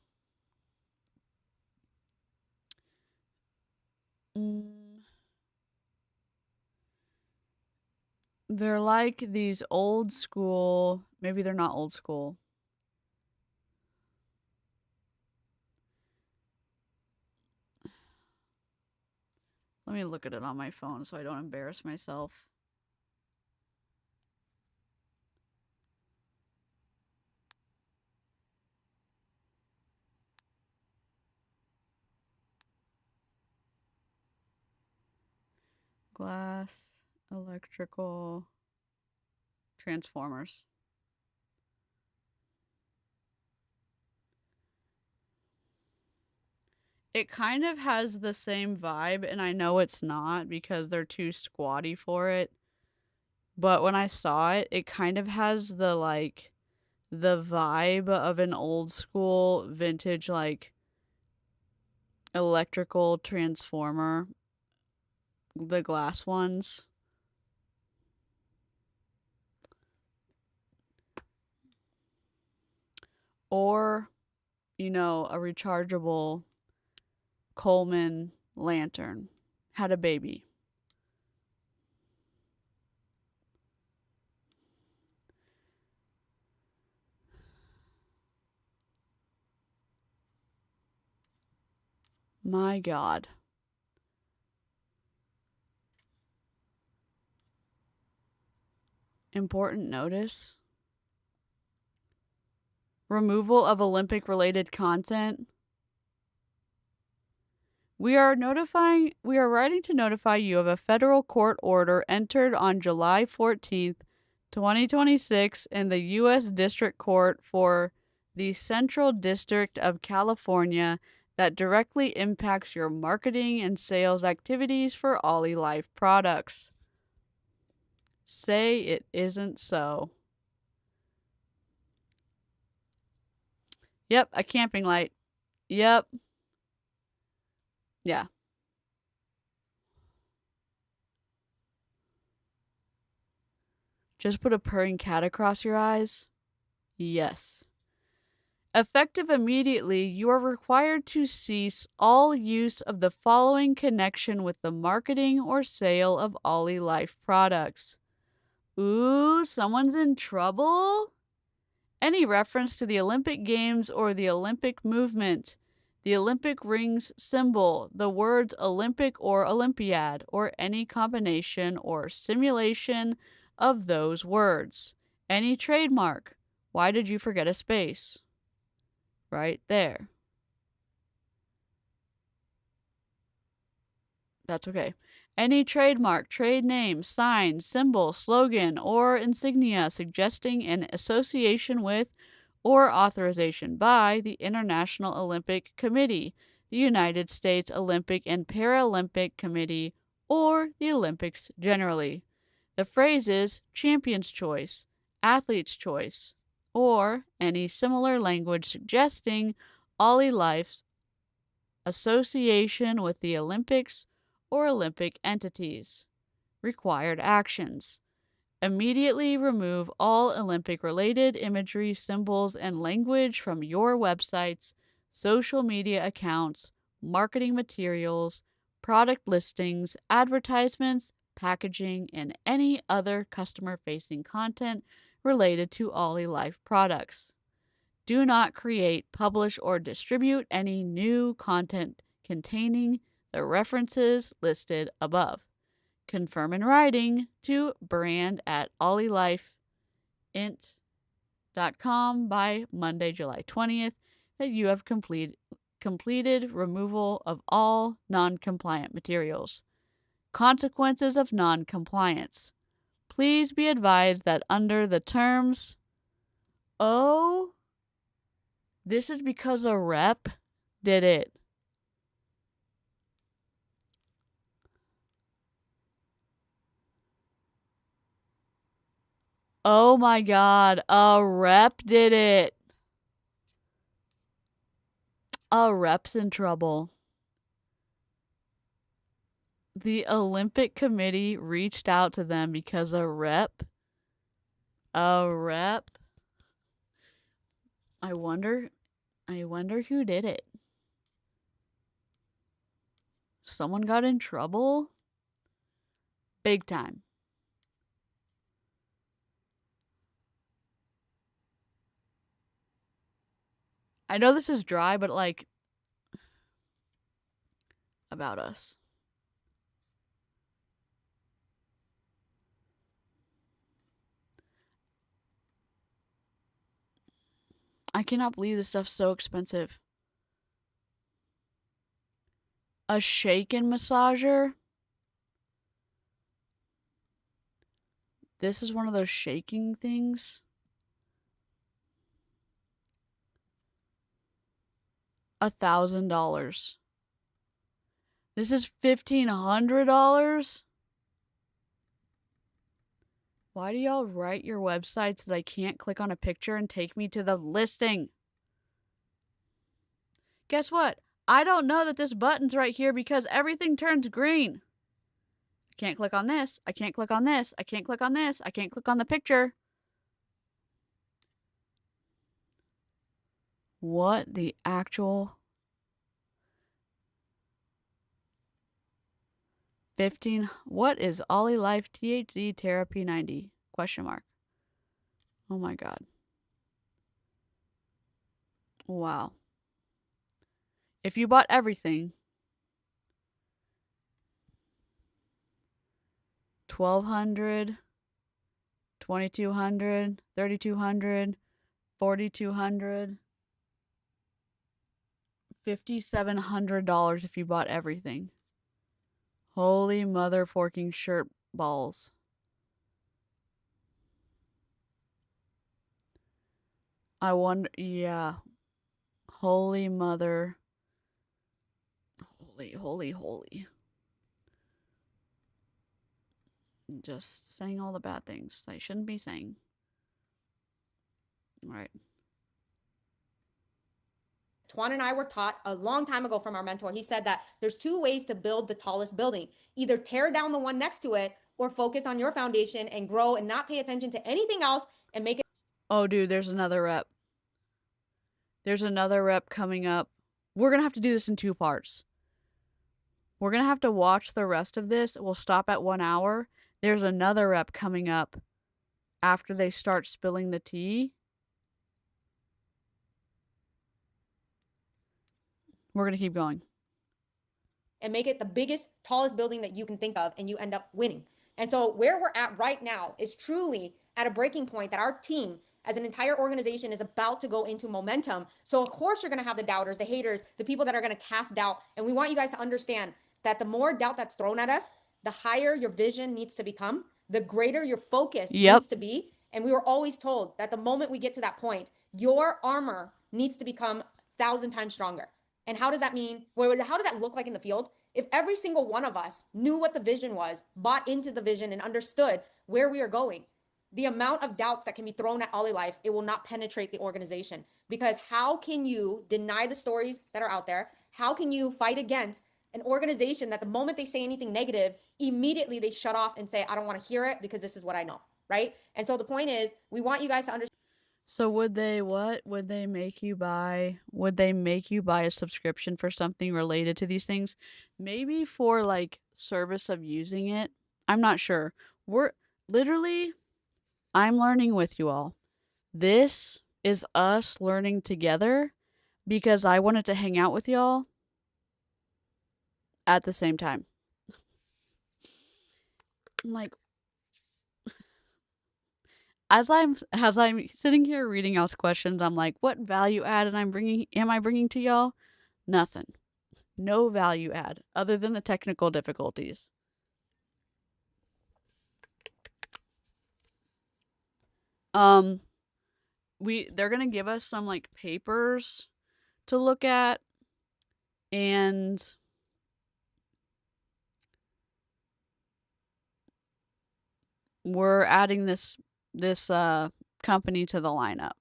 They're like these old school, maybe they're not old school. Let me look at it on my phone so I don't embarrass myself. Glass, electrical, transformers. It kind of has the same vibe, and I know it's not because they're too squatty for it. But when I saw it, it kind of has the vibe of an old school vintage electrical transformer, the glass ones. Or, a rechargeable Coleman lantern. Had a baby. My God. Important notice. Removal of Olympic-related content. We are writing to notify you of a federal court order entered on July 14th, 2026 in the U.S. District Court for the Central District of California that directly impacts your marketing and sales activities for OlyLife products. Say it isn't so. Yep, a camping light. Yep. Yeah. Just put a purring cat across your eyes? Yes. Effective immediately, you are required to cease all use of the following connection with the marketing or sale of OlyLife products. Ooh, someone's in trouble? Any reference to the Olympic Games or the Olympic movement, the Olympic rings symbol, the words Olympic or Olympiad, or any combination or simulation of those words. Any trademark. Why did you forget a space? Right there. That's okay. Any trademark, trade name, sign, symbol, slogan, or insignia suggesting an association with or authorization by the International Olympic Committee, the United States Olympic and Paralympic Committee, or the Olympics generally. The phrases champion's choice, athlete's choice, or any similar language suggesting OlyLife's association with the Olympics or Olympic entities. Required actions. Immediately remove all Olympic-related imagery, symbols, and language from your websites, social media accounts, marketing materials, product listings, advertisements, packaging, and any other customer-facing content related to OlyLife products. Do not create, publish, or distribute any new content containing the references listed above. Confirm in writing to brand@olylifeint.com by Monday, July 20th that you have completed removal of all non-compliant materials. Consequences of non-compliance. Please be advised that under the terms... Oh, this is because a rep did it. Oh my God, a rep did it. A rep's in trouble. The Olympic Committee reached out to them because a rep. I wonder who did it. Someone got in trouble? Big time. I know this is dry, but about us. I cannot believe this stuff's so expensive. A shaken massager? This is one of those shaking things. $1,000. This is $1,500. Why do y'all write your websites that I can't click on a picture and take me to the listing? Guess what? I don't know that this button's right here because everything turns green. I can't click on this. I can't click on this. I can't click on this. I can't click on the picture. What the actual 15? What is OlyLife THC Therapy 90? Question mark. Oh my God. Wow. If you bought everything, 1,200, 2,200, 3,200, 4,200, $5,700 if you bought everything. Holy mother forking shirt balls. I wonder, yeah. Holy mother. Holy. Just saying all the bad things I shouldn't be saying. All right.
Tuan and I were taught a long time ago from our mentor. He said that there's two ways to build the tallest building. Either tear down the one next to it or focus on your foundation and grow and not pay attention to anything else and make it.
Oh, dude, there's another rep. There's another rep coming up. We're going to have to do this in 2 parts. We're going to have to watch the rest of this. We'll stop at 1 hour. There's another rep coming up after they start spilling the tea. We're going to keep going.
And make it the biggest, tallest building that you can think of, and you end up winning. And so where we're at right now is truly at a breaking point that our team as an entire organization is about to go into momentum. So of course you're going to have the doubters, the haters, the people that are going to cast doubt. And we want you guys to understand that the more doubt that's thrown at us, the higher your vision needs to become, the greater your focus needs to be. And we were always told that the moment we get to that point, your armor needs to become 1,000 times stronger. And how does that mean? How does that look like in the field? If every single one of us knew what the vision was, bought into the vision, and understood where we are going, the amount of doubts that can be thrown at OlyLife, it will not penetrate the organization. Because how can you deny the stories that are out there? How can you fight against an organization that the moment they say anything negative, immediately they shut off and say, I don't want to hear it because this is what I know, right? And so the point is, we want you guys to understand.
So would they make you buy? Would they make you buy a subscription for something related to these things? Maybe for like service of using it. I'm not sure. I'm learning with you all. This is us learning together because I wanted to hang out with y'all at the same time. I'm like, as I'm sitting here reading y'all's questions, I'm like, what value add am I bringing to y'all? Nothing. No value add other than the technical difficulties. They're going to give us some like papers to look at, and we're adding this company to the lineup.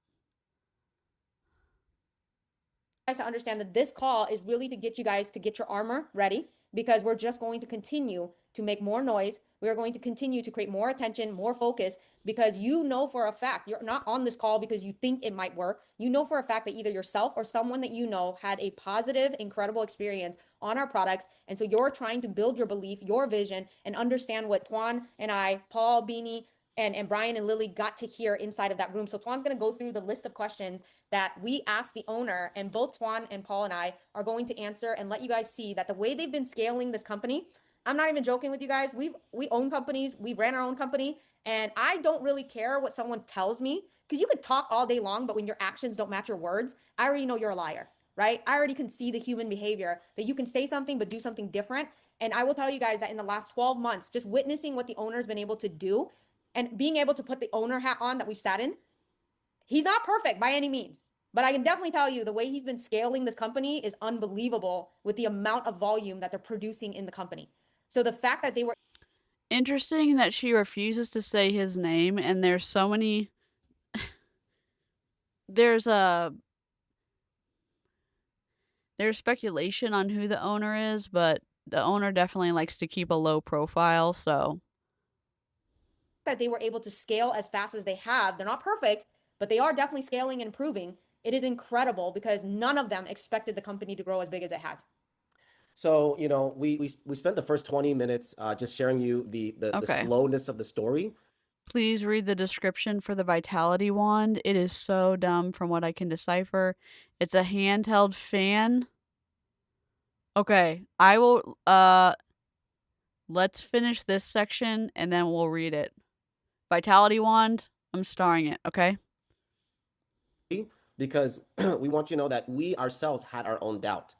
To understand that this call is really to get you guys to get your armor ready, because we're just going to continue to make more noise. We are going to continue to create more attention, more focus, because you know for a fact, you're not on this call because you think it might work. You know for a fact that either yourself or someone that you know had a positive, incredible experience on our products. And so you're trying to build your belief, your vision, and understand what Tuan and I, Paul, Beanie, and Brian and Lily got to hear inside of that room. So Tuan's going to go through the list of questions that we asked the owner, and both Tuan and Paul and I are going to answer and let you guys see that the way they've been scaling this company, I'm not even joking with you guys. We own companies, we ran our own company, and I don't really care what someone tells me, because you could talk all day long, but when your actions don't match your words, I already know you're a liar, right? I already can see the human behavior that you can say something but do something different. And I will tell you guys that in the last 12 months, just witnessing what the owner's been able to do, and being able to put the owner hat on that we've sat in, he's not perfect by any means. But I can definitely tell you the way he's been scaling this company is unbelievable with the amount of volume that they're producing in the company. So the fact that they were
Interesting that she refuses to say his name, and there's so many. There's speculation on who the owner is, but the owner definitely likes to keep a low profile, so.
that they were able to scale as fast as they have. They're not perfect, but they are definitely scaling and improving. It is incredible because none of them expected the company to grow as big as it has.
So, you know, we spent the first 20 minutes just sharing you the
Okay.
slowness of the story.
Please read the description for the Vitality Wand. It is so dumb from what I can decipher. It's a handheld fan. Okay, I will, let's finish this section and then we'll read it. Vitality Wand, I'm starring it, okay?
Because we want you to know that we ourselves had our own doubt.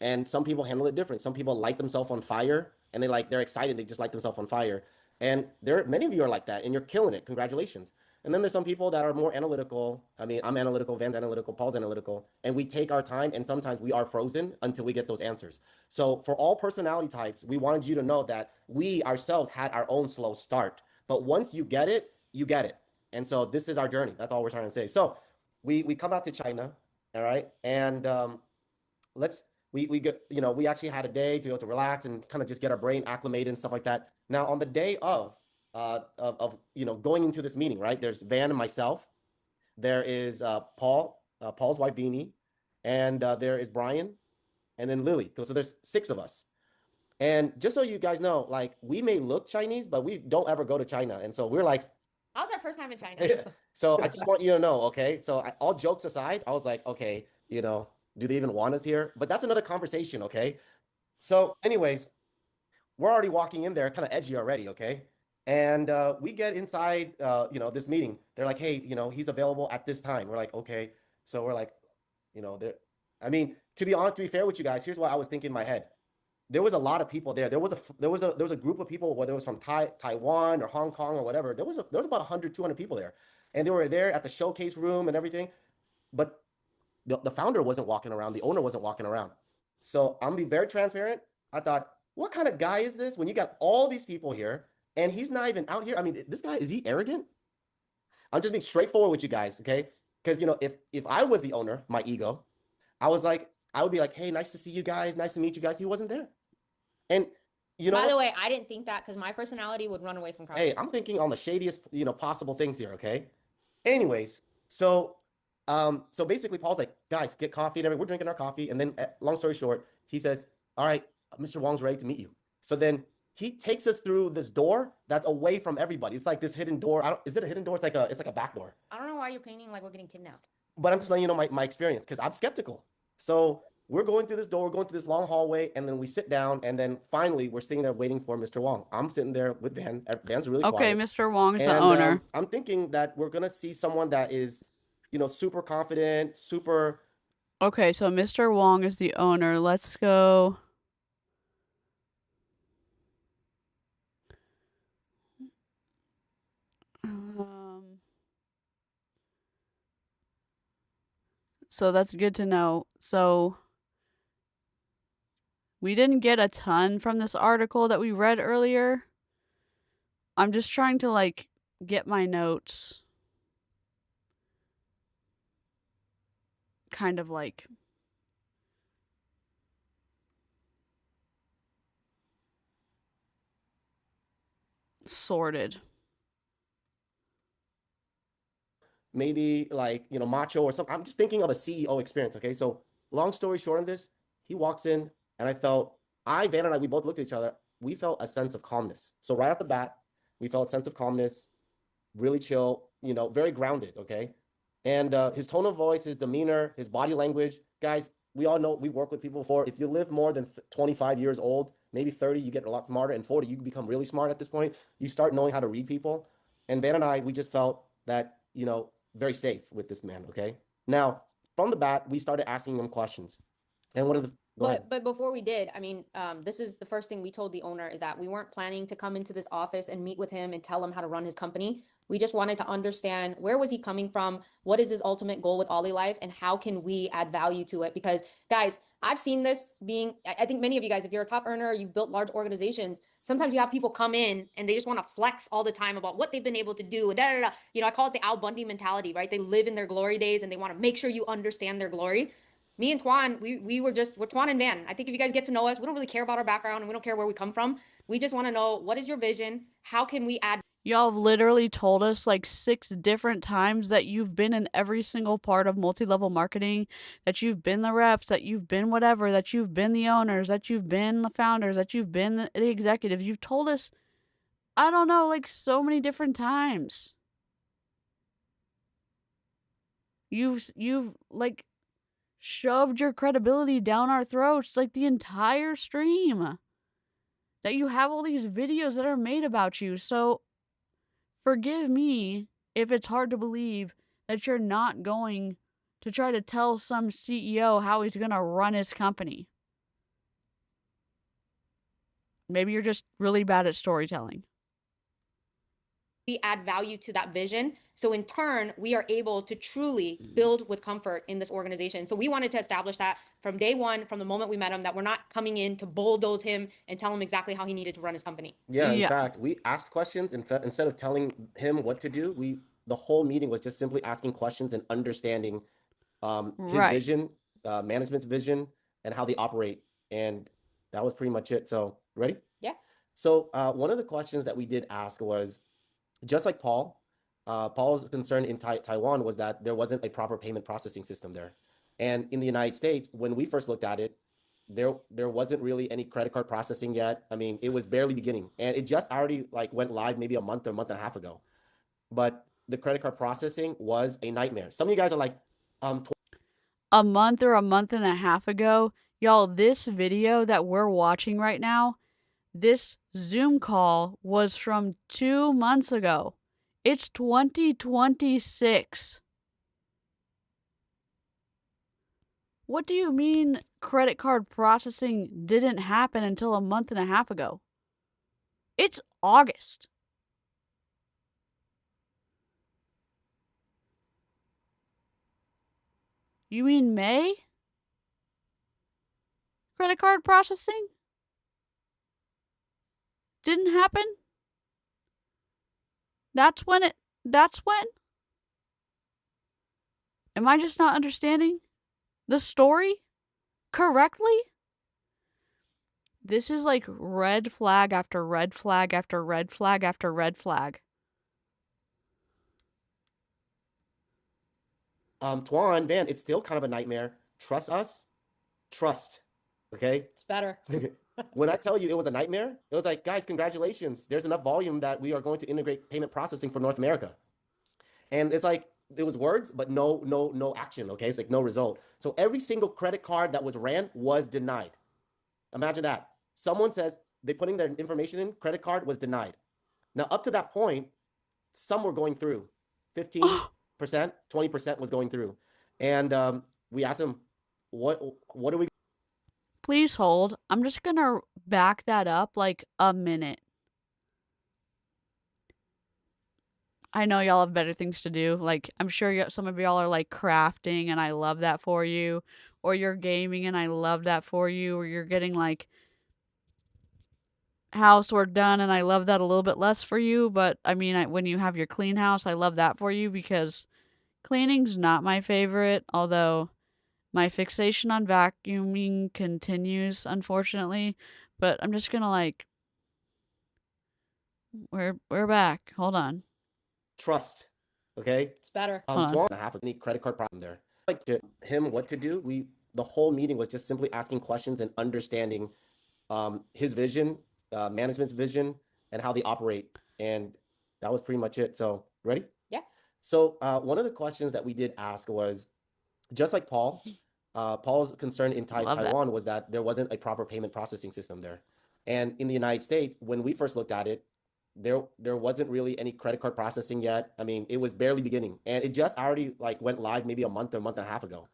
And some people handle it different. Some people light themselves on fire and they're excited. They just light themselves on fire. And many of you are like that and you're killing it. Congratulations. And then there's some people that are more analytical. I mean, I'm analytical, Van's analytical, Paul's analytical, and we take our time and sometimes we are frozen until we get those answers. So for all personality types, we wanted you to know that we ourselves had our own slow start. But once you get it, you get it. And so this is our journey. That's all we're trying to say. So we come out to China, all right? And we get, you know, we actually had a day to be able to relax and kind of just get our brain acclimated and stuff like that. Now on the day of you know, going into this meeting, right? There's Van and myself. There is Paul, Paul's wife Beanie, and there is Brian, and then Lily. So there's 6 of us. And just so you guys know, like we may look Chinese, but we don't ever go to China. And so we're like,
That was our first time in China.
so I just want you to know, okay? So all jokes aside, I was like, okay, you know, do they even want us here? But that's another conversation, okay? So anyways, we're already walking in there kind of edgy already, okay? And we get inside, you know, this meeting. They're like, hey, you know, he's available at this time. We're like, okay. So we're like, you know, I mean, to be honest, to be fair with you guys, here's what I was thinking in my head. There was a lot of people there. There was a group of people, whether it was from Taiwan or Hong Kong or whatever. There was about 100, 200 people there. And they were there at the showcase room and everything. But the founder wasn't walking around. The owner wasn't walking around. So I'm gonna be very transparent. I thought, what kind of guy is this when you got all these people here and he's not even out here? I mean, this guy, is he arrogant? I'm just being straightforward with you guys, okay? Because, you know, if I was the owner, my ego, I would be like, hey, nice to see you guys. Nice to meet you guys. He wasn't there. And, you know,
By the way, I didn't think that because my personality would run away from crowds.
hey, I'm thinking on the shadiest, you know, possible things here, okay? Anyways, so basically Paul's like, guys, get coffee and everything. We're drinking our coffee. And then long story short, he says, all right, Mr. Wong's ready to meet you. So then he takes us through this door that's away from everybody. It's like this hidden door. Is it a hidden door? It's like a back door.
I don't know why you're painting like we're getting kidnapped.
But I'm just letting you know my experience because I'm skeptical. So we're going through this door, we're going through this long hallway, and then we sit down, and then finally we're sitting there waiting for Mr. Wong. I'm sitting there with Van. Van's really quiet.
Okay, Mr. Wong's the owner.
I'm thinking that we're gonna see someone that is, you know, super confident, super.
Okay, so Mr. Wong is the owner. Let's go. So that's good to know. So we didn't get a ton from this article that we read earlier. I'm just trying to like get my notes kind of like sorted.
Maybe like, you know, macho or something. I'm just thinking of a CEO experience. Okay, so long story short on this, he walks in and Van and I, we both looked at each other. We felt a sense of calmness. So right off the bat, we felt a sense of calmness, really chill, you know, very grounded. Okay, and his tone of voice, his demeanor, his body language, guys, we all know, we've worked with people before. If you live more than 25 years old, maybe 30, you get a lot smarter, and 40, you become really smart at this point. You start knowing how to read people. And Van and I, we just felt that, you know, very safe with this man, okay? Now, from the bat, we started asking him questions. And one of the Go ahead.
But before we did, I mean, this is the first thing we told the owner is that we weren't planning to come into this office and meet with him and tell him how to run his company. We just wanted to understand where was he coming from, what is his ultimate goal with OlyLife, and how can we add value to it? Because guys, I've seen this being, I think many of you guys, if you're a top earner, you've built large organizations, sometimes you have people come in and they just want to flex all the time about what they've been able to do and da, da, da. You know, I call it the Al Bundy mentality, right? They live in their glory days and they want to make sure you understand their glory. Me and Tuan, we're Tuan and Van. I think if you guys get to know us, we don't really care about our background and we don't care where we come from. We just want to know, what is your vision? How can we add?
Y'all have literally told us like 6 different times that you've been in every single part of multi-level marketing, that you've been the reps, that you've been whatever, that you've been the owners, that you've been the founders, that you've been the executives. You've told us, I don't know, like so many different times. You've like shoved your credibility down our throats like the entire stream. That you have all these videos that are made about you. So forgive me if it's hard to believe that you're not going to try to tell some CEO how he's going to run his company. Maybe you're just really bad at storytelling.
We add value to that vision. So in turn, we are able to truly build with comfort in this organization. So we wanted to establish that from day one, from the moment we met him, that we're not coming in to bulldoze him and tell him exactly how he needed to run his company.
Yeah, in
Yeah.
fact, we asked questions instead of telling him what to do. The whole meeting was just simply asking questions and understanding his
Right.
vision, management's vision, and how they operate. And that was pretty much it. So, ready?
Yeah.
So, one of the questions that we did ask was, just like Paul's concern in Taiwan was that there wasn't a proper payment processing system there. And in the United States, when we first looked at it, there wasn't really any credit card processing yet. I mean, it was barely beginning, and it just already like went live maybe a month and a half ago. But the credit card processing was a nightmare. Some of you guys are like,
a month or a month and a half ago, y'all, this video that we're watching right now, this Zoom call was from 2 months ago. It's 2026. What do you mean credit card processing didn't happen until a month and a half ago? It's August. You mean May? Credit card processing? Didn't happen? That's when? Am I just not understanding the story correctly? This is like red flag after red flag after red flag after red flag.
Tuan, Van, it's still kind of a nightmare. Trust us. Trust. Okay?
It's better.
When I tell you it was a nightmare, it was like, guys, congratulations. There's enough volume that we are going to integrate payment processing for North America. And it's like, it was words, but no action, okay? It's like no result. So every single credit card that was ran was denied. Imagine that. Someone says they're putting their information in, credit card was denied. Now, up to that point, some were going through. 15%, 20% was going through. And we asked them, what do we?
Please hold. I'm just gonna back that up like a minute. I know y'all have better things to do. Like, I'm sure some of y'all are like crafting and I love that for you. Or you're gaming and I love that for you. Or you're getting like housework done and I love that a little bit less for you. But I mean, when you have your clean house, I love that for you because cleaning's not my favorite. Although my fixation on vacuuming continues, unfortunately. But I'm just gonna like, we're back. Hold on.
Trust, okay?
It's better.
Tuan, I have any credit card problem there. Like to him what to do. The whole meeting was just simply asking questions and understanding his vision, management's vision, and how they operate. And that was pretty much it. So, ready?
Yeah.
So, one of the questions that we did ask was, just like Paul's concern in Taiwan was that there wasn't a proper payment processing system there. And in the United States, when we first looked at it, there wasn't really any credit card processing yet. I mean, it was barely beginning, and it just already like went live maybe a month and a half ago.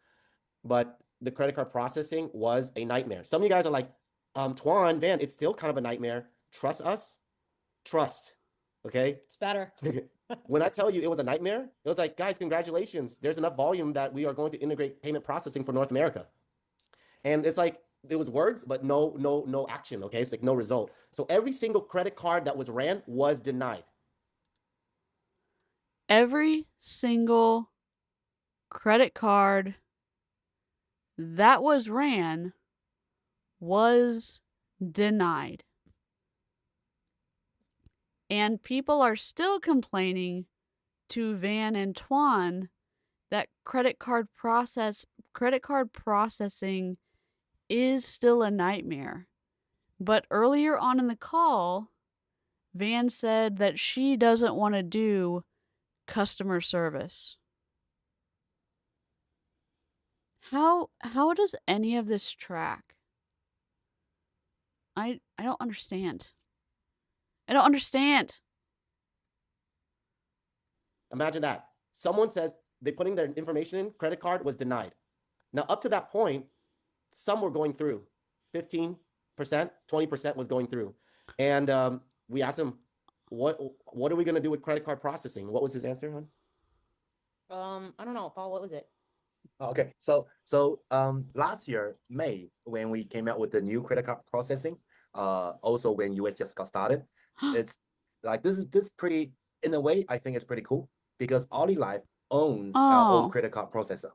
But the credit card processing was a nightmare. Some of you guys are like, Tuan, Van, it's still kind of a nightmare. Trust us. Trust. Okay.
It's better.
When I tell you it was a nightmare, it was like, guys, congratulations. There's enough volume that we are going to integrate payment processing for North America. And it's like, it was words, but no action. Okay. It's like no result. So every single credit card that was ran was denied.
Every single credit card that was ran was denied. And people are still complaining to Van and Tuan that credit card processing is still a nightmare. But earlier on in the call, Van said that she doesn't want to do customer service. How does any of this track? I don't understand. I don't understand.
Imagine that. Someone says they putting their information in, credit card was denied. Now, up to that point, some were going through. 15%, 20% was going through. And we asked him, what are we going to do with credit card processing? What was his answer, hon?
I don't know, Paul, what was it?
Okay, so last year May, when we came out with the new credit card processing, also when US just got started, it's like this pretty, in a way I think it's pretty cool because OlyLife owns our own credit card processor,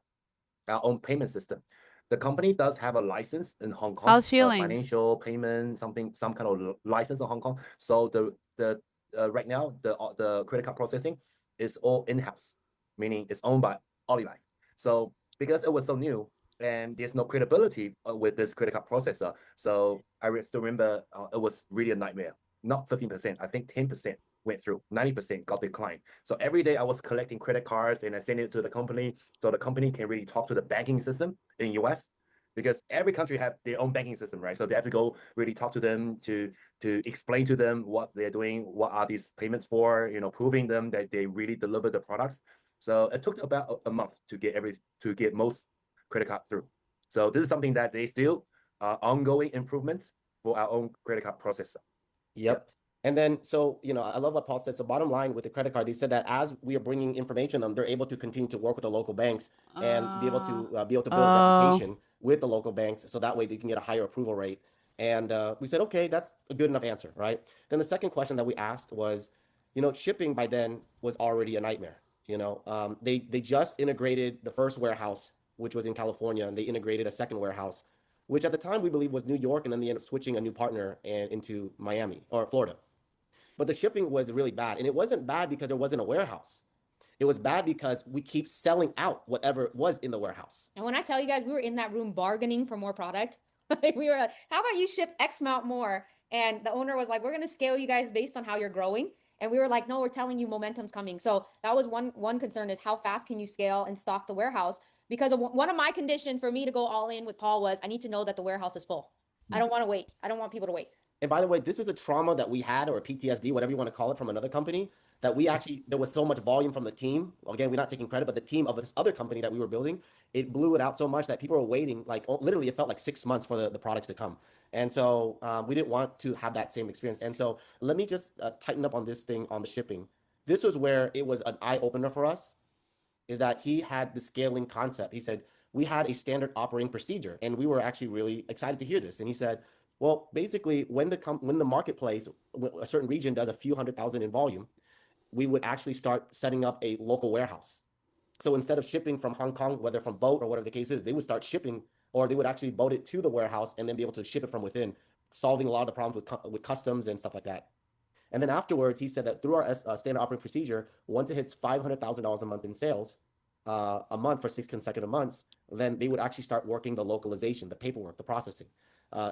our own payment system. The company does have a license in Hong Kong.
How's feeling?
Financial payment, some kind of license in Hong Kong. So the right now the credit card processing is all in-house, meaning it's owned by OlyLife. So because it was so new and there's no credibility with this credit card processor, so I still remember it was really a nightmare. Not 15%, I think 10% went through, 90% got declined. So every day I was collecting credit cards and I send it to the company so the company can really talk to the banking system in US, because every country have their own banking system, right? So they have to go really talk to them to explain to them what they're doing, what are these payments for, proving them that they really deliver the products. So it took about a month to get most credit card through. So this is something that they still ongoing improvements for our own credit card processor.
Yep. And then, so, I love what Paul said. So bottom line with the credit card, they said that as we are bringing information to them, they're able to continue to work with the local banks and be able to build a reputation with the local banks. So that way they can get a higher approval rate. And we said, okay, that's a good enough answer, right? Then the second question that we asked was, shipping by then was already a nightmare. They just integrated the first warehouse, which was in California, and they integrated a second warehouse, which at the time we believe was New York, and then they ended up switching a new partner into Miami or Florida. But the shipping was really bad. And it wasn't bad because there wasn't a warehouse. It was bad because we keep selling out whatever was in the warehouse.
And when I tell you guys, we were in that room bargaining for more product. We were like, how about you ship X amount more? And the owner was like, we're going to scale you guys based on how you're growing. And we were like, no, we're telling you momentum's coming. So that was one concern, is how fast can you scale and stock the warehouse? Because one of my conditions for me to go all in with Paul was I need to know that the warehouse is full. I don't want to wait. I don't want people to wait.
And by the way, this is a trauma that we had, or PTSD, whatever you want to call it, from another company, that there was so much volume from the team. Again, we're not taking credit, but the team of this other company that we were building, it blew it out so much that people were waiting, like literally it felt like 6 months for the products to come. And so we didn't want to have that same experience. And so let me just tighten up on this thing on the shipping. This was where it was an eye opener for us, is that he had the scaling concept. He said, we had a standard operating procedure, and we were actually really excited to hear this. And he said, well, basically, when the marketplace, a certain region does a few 100,000 in volume, we would actually start setting up a local warehouse. So instead of shipping from Hong Kong, whether from boat or whatever the case is, they would start shipping, or they would actually boat it to the warehouse and then be able to ship it from within, solving a lot of the problems with customs and stuff like that. And then afterwards, he said that through our standard operating procedure, once it hits $500,000 a month in sales, a month for 6 consecutive months, then they would actually start working the localization, the paperwork, the processing.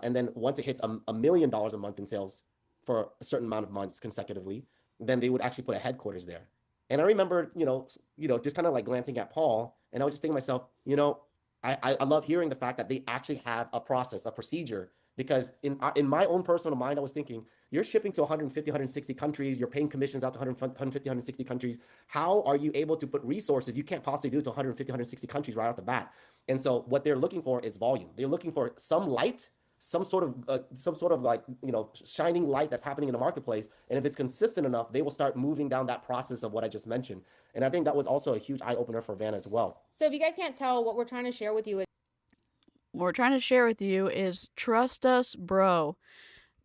And then once it hits $1 million a month in sales for a certain amount of months consecutively, then they would actually put a headquarters there. And I remember, just kind of like glancing at Paul, and I was just thinking to myself, I love hearing the fact that they actually have a process, a procedure, because in my own personal mind, I was thinking, You're shipping to 150, 160 countries. You're paying commissions out to 150, 160 countries. How are you able to put resources? You can't possibly do it to 150, 160 countries right off the bat. And so what they're looking for is volume. They're looking for some light, some sort of like, you know, shining light that's happening in the marketplace. And if it's consistent enough, they will start moving down that process of what I just mentioned. And I think that was also a huge eye opener for Van as well.
So if you guys can't tell, what we're trying to share with you is
What we're trying to share with you is trust us, bro.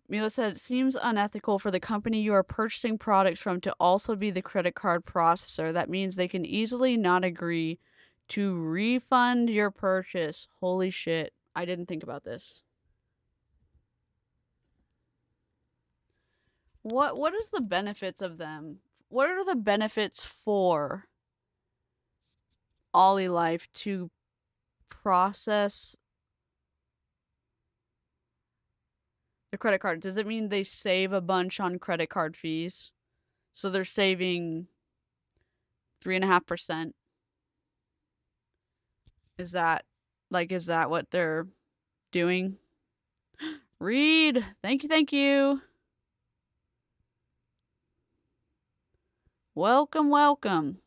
Mila said, it seems unethical for the company you are purchasing products from to also be the credit card processor. That means they can easily not agree to refund your purchase. Holy shit. I didn't think about this. What is the benefits of them? What are the benefits for OlyLife to process the credit card? Does it mean they save a bunch on credit card fees? So they're saving 3.5%. Is that what they're doing? Reed, thank you. Welcome.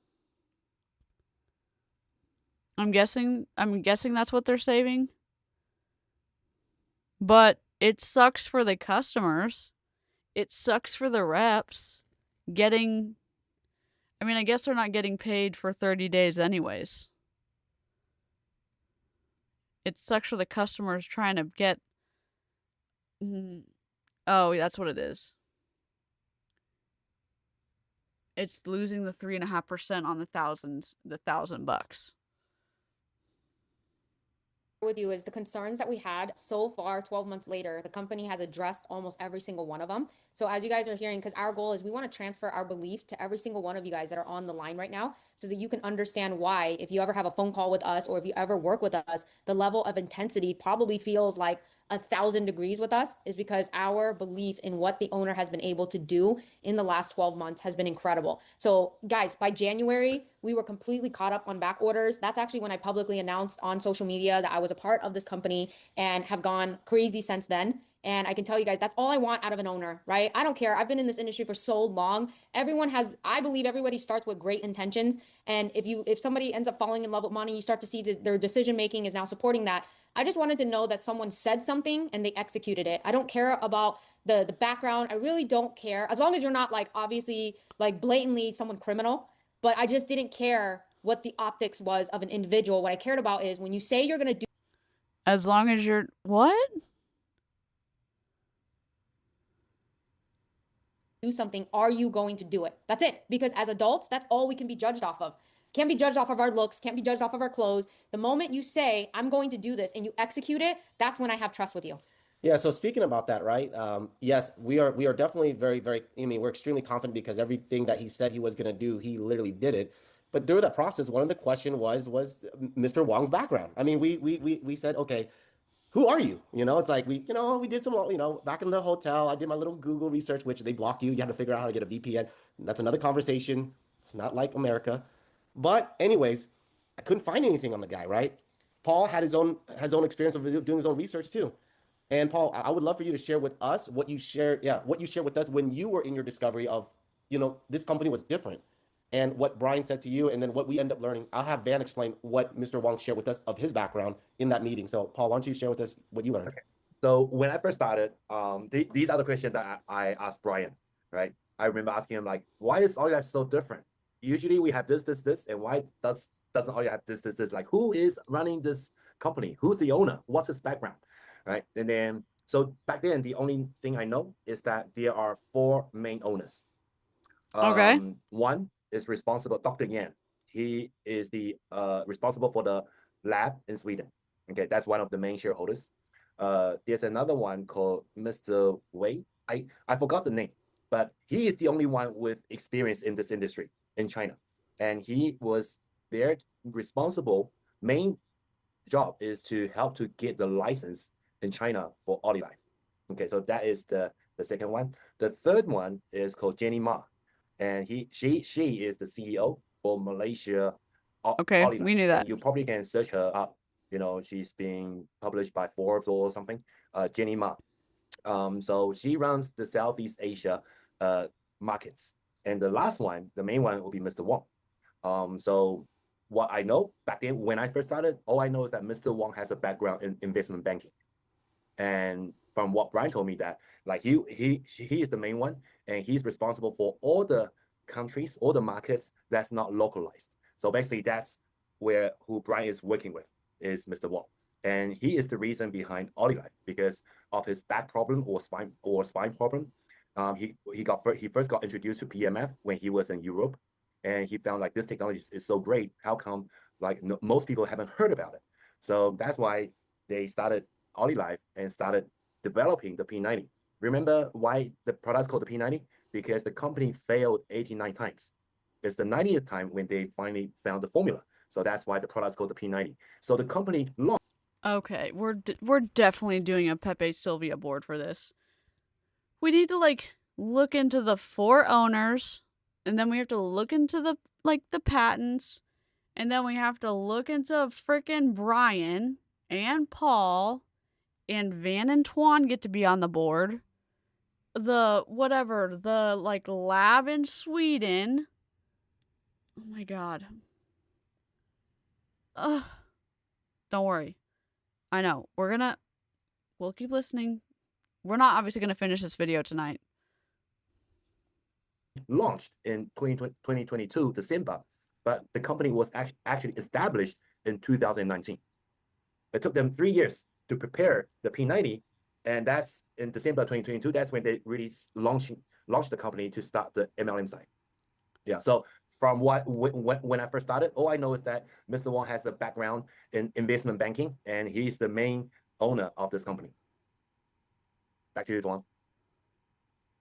I'm guessing that's what they're saving. But it sucks for the customers. It sucks for the reps getting, I mean, I guess they're not getting paid for 30 days anyways. It sucks for the customers trying to get, oh, that's what it is. It's losing the 3.5% on the $1,000.
with you is the concerns that we had so far 12 months later, the company has addressed almost every single one of them. So as you guys are hearing, because our goal is we want to transfer our belief to every single one of you guys that are on the line right now, so that you can understand why, if you ever have a phone call with us or if you ever work with us, the level of intensity probably feels like 1,000 degrees with us, is because our belief in what the owner has been able to do in the last 12 months has been incredible. So guys, by January, we were completely caught up on back orders. That's actually when I publicly announced on social media that I was a part of this company, and have gone crazy since then. And I can tell you guys, that's all I want out of an owner, right? I don't care. I've been in this industry for so long. I believe everybody starts with great intentions. And if somebody ends up falling in love with money, you start to see their decision making is now supporting that. I just wanted to know that someone said something and they executed it. I don't care about the background. I really don't care. As long as you're not like obviously like blatantly someone criminal, but I just didn't care what the optics was of an individual. What I cared about is when you say you're going to
As long as you're, what?
do something, are you going to do it? That's it. Because as adults, that's all we can be judged off of. Can't be judged off of our looks, can't be judged off of our clothes. The moment you say, I'm going to do this, and you execute it, that's when I have trust with you.
Yeah, so speaking about that, right? Yes, we are definitely very, very, I mean, we're extremely confident because everything that he said he was going to do, he literally did it. But during that process, one of the question was Mr. Wong's background. I mean, we said, okay, who are you? You know, it's like we did some, back in the hotel, I did my little Google research, which they block you. You have to figure out how to get a VPN. And that's another conversation. It's not like America. But anyways, I couldn't find anything on the guy, right? Paul had his own experience of doing his own research too. And Paul, I would love for you to share with us what you shared with us when you were in your discovery of, this company was different, and what Brian said to you, and then what we end up learning. I'll have Van explain what Mr. Wong shared with us of his background in that meeting. So Paul, why don't you share with us what you learned?
Okay. So when I first started, these are the questions that I asked Brian, right? I remember asking him like, why is OlyLife so different? Usually we have this, and why doesn't OlyLife have this? Like, who is running this company? Who's the owner? What's his background? Right? And then, so back then, the only thing I know is that there are 4 main owners.
Okay.
One is responsible, Dr. Nguyen. He is the responsible for the lab in Sweden. Okay, that's one of the main shareholders. There's another one called Mr. Wei. I forgot the name, but he is the only one with experience in this industry in China. And he was their responsible main job is to help to get the license in China for OlyLife. Okay, so that is the second one. The third one is called Jenny Ma, and she is the CEO for Malaysia.
Okay,
OlyLife.
we knew that.
And you probably can search her up. She's being published by Forbes or something. Jenny Ma. So she runs the Southeast Asia markets. And the last one, the main one, will be Mr. Wong. So what I know back then when I first started, all I know is that Mr. Wong has a background in investment banking. And from what Brian told me, that like he is the main one, and he's responsible for all the countries, all the markets that's not localized. So basically, that's who Brian is working with, is Mr. Wong, and he is the reason behind OlyLife because of his back problem or spine problem. He first got introduced to PMF when he was in Europe, and he found like this technology is so great. How come like most people haven't heard about it? So that's why they started OlyLife and started developing the P90. Remember why the product's called the P90? Because the company failed 89 times. It's the 90th time when they finally found the formula. So that's why the product's called the P90. So the company launched.
Okay, we're definitely doing a Pepe Sylvia board for this. We need to like look into the 4 owners, and then we have to look into the patents, and then we have to look into frickin' Brian and Paul, and Van and Tuan get to be on the board. The like lab in Sweden. Oh my god. Ugh. Don't worry. I know. We'll keep listening. We're not obviously going to finish this video tonight.
Launched in 2022, December, but the company was actually established in 2019. It took them 3 years to prepare the P90, and that's in December 2022. That's when they really launched the company to start the MLM side. Yeah, so from when I first started, all I know is that Mr. Wong has a background in investment banking, and he's the main owner of this company. Back to you, Tuan.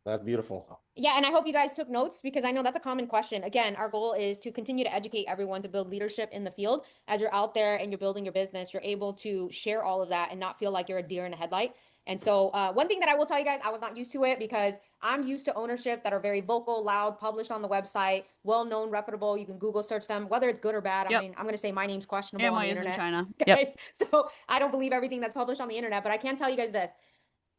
That's beautiful.
Yeah, and I hope you guys took notes because I know that's a common question. Again, our goal is to continue to educate everyone to build leadership in the field. As you're out there and you're building your business, you're able to share all of that and not feel like you're a deer in a headlight. And so one thing that I will tell you guys, I was not used to it because I'm used to ownership that are very vocal, loud, published on the website, well-known, reputable. You can Google search them, whether it's good or bad.
Yep.
I mean, I'm going to say my name's questionable
And
on
why
the
is in
internet.
China.
Guys.
Yep.
So I don't believe everything that's published on the internet, but I can tell you guys this.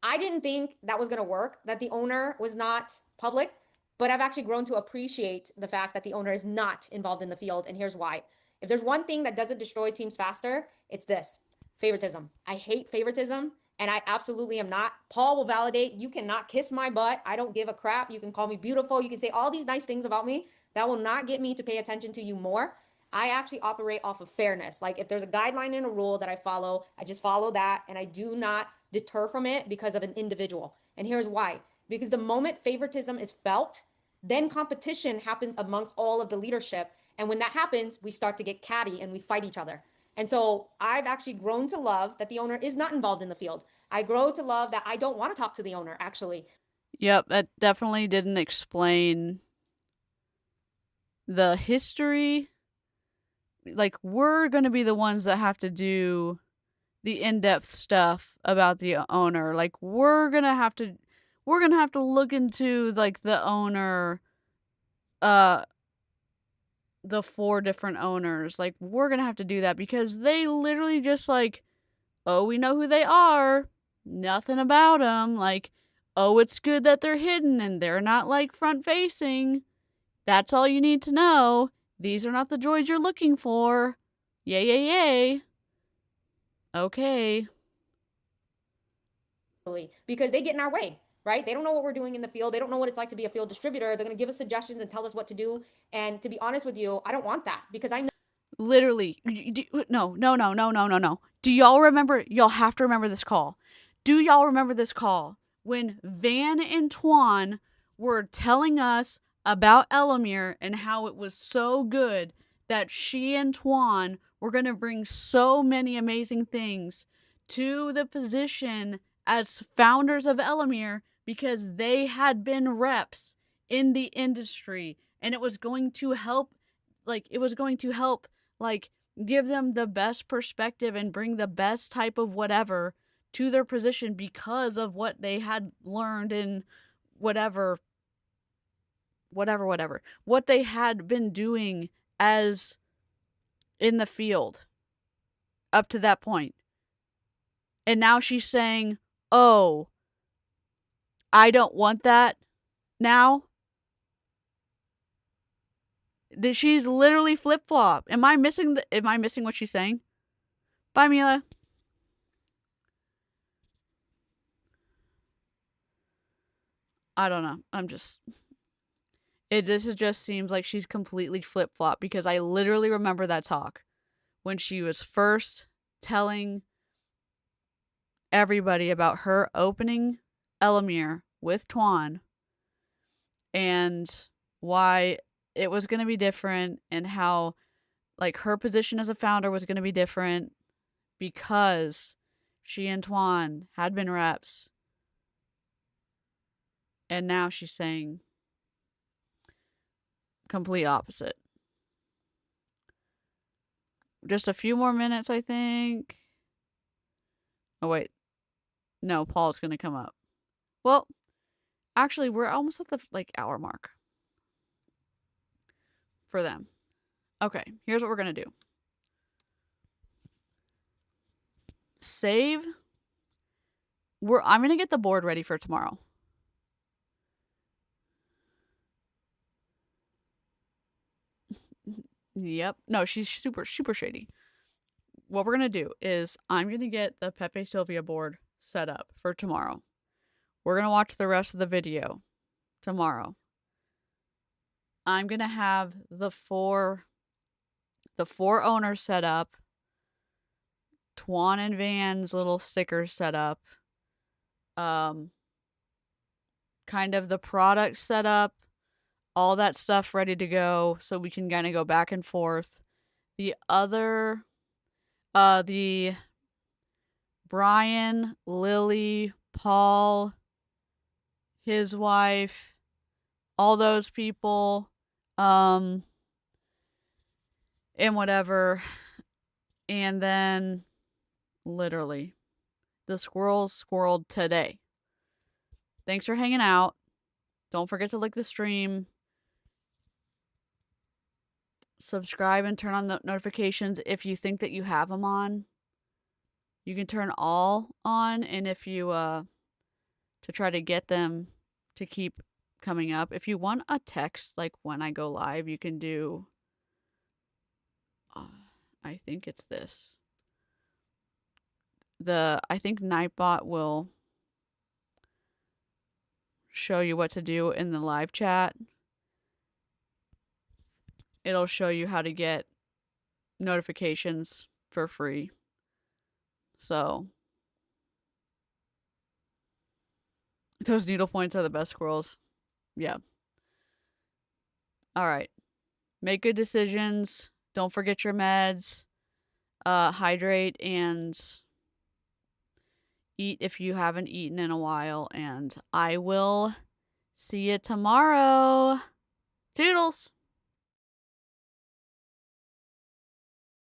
I didn't think that was going to work, that the owner was not public, but I've actually grown to appreciate the fact that the owner is not involved in the field. And here's why. If there's one thing that doesn't destroy teams faster, it's this: favoritism. I hate favoritism, and I absolutely am not. Paul will validate, you cannot kiss my butt. I don't give a crap. You can call me beautiful. You can say all these nice things about me. That will not get me to pay attention to you more. I actually operate off of fairness. Like if there's a guideline and a rule that I follow, I just follow that, and I do not deter from it because of an individual. And here's why. Because the moment favoritism is felt, then competition happens amongst all of the leadership. And when that happens, we start to get catty and we fight each other. And so I've actually grown to love that the owner is not involved in the field. I grow to love that I don't want to talk to the owner, actually.
Yep, that definitely didn't explain the history. Like, we're going to be the ones that have to do the in-depth stuff about the owner. Like, we're going to have to look into like the owner, the 4 different owners. Like, we're going to have to do that because they literally just like, oh, we know who they are, nothing about them. Like, oh, it's good that they're hidden and they're not like front facing. That's all you need to know. These are not the droids you're looking for. Yay, yay, yay. Okay.
Because they get in our way, right? They don't know what we're doing in the field. They don't know what it's like to be a field distributor. They're going to give us suggestions and tell us what to do. And to be honest with you, I don't want that because I know.
Literally, no. Do y'all remember? Y'all have to remember this call. Do y'all remember this call when Van and Tuan were telling us about Elomir and how it was so good that she and Tuan were going to bring so many amazing things to the position as founders of Elomir because they had been reps in the industry, and it was going to help give them the best perspective and bring the best type of whatever to their position because of what they had learned in whatever what they had been doing as in the field up to that point. And now she's saying, oh, I don't want that now. She's literally flip-flop. Am I missing what she's saying? Bye, Mila. I don't know. This just seems like she's completely flip-flop, because I literally remember that talk when she was first telling everybody about her opening Elomir with Tuan and why it was going to be different, and how like her position as a founder was going to be different because she and Tuan had been reps. And now she's saying complete opposite. Just a few more minutes, I think. Oh, wait. No, Paul's going to come up. Well, actually, we're almost at the hour mark for them. Okay, here's what we're going to do. Save. I'm going to get the board ready for tomorrow. Yep. No, she's super, super shady. What we're going to do is I'm going to get the Pepe Sylvia board set up for tomorrow. We're going to watch the rest of the video tomorrow. I'm going to have the four owners set up. Tuan and Van's little stickers set up. Kind of the product set up. All that stuff ready to go, so we can kind of go back and forth. The other, the Brian, Lily, Paul, his wife, all those people, and whatever. And then, literally, the squirrels squirreled today. Thanks for hanging out. Don't forget to like the stream. Subscribe and turn on the notifications if you think that you have them on. You can turn all on, and if you to try to get them to keep coming up. If you want a text like when I go live, you can do I think it's this. I think Nightbot will show you what to do in the live chat. It'll show you how to get notifications for free. So, those needle points are the best squirrels. Yeah. All right. Make good decisions. Don't forget your meds. Hydrate and eat if you haven't eaten in a while. And I will see you tomorrow. Toodles!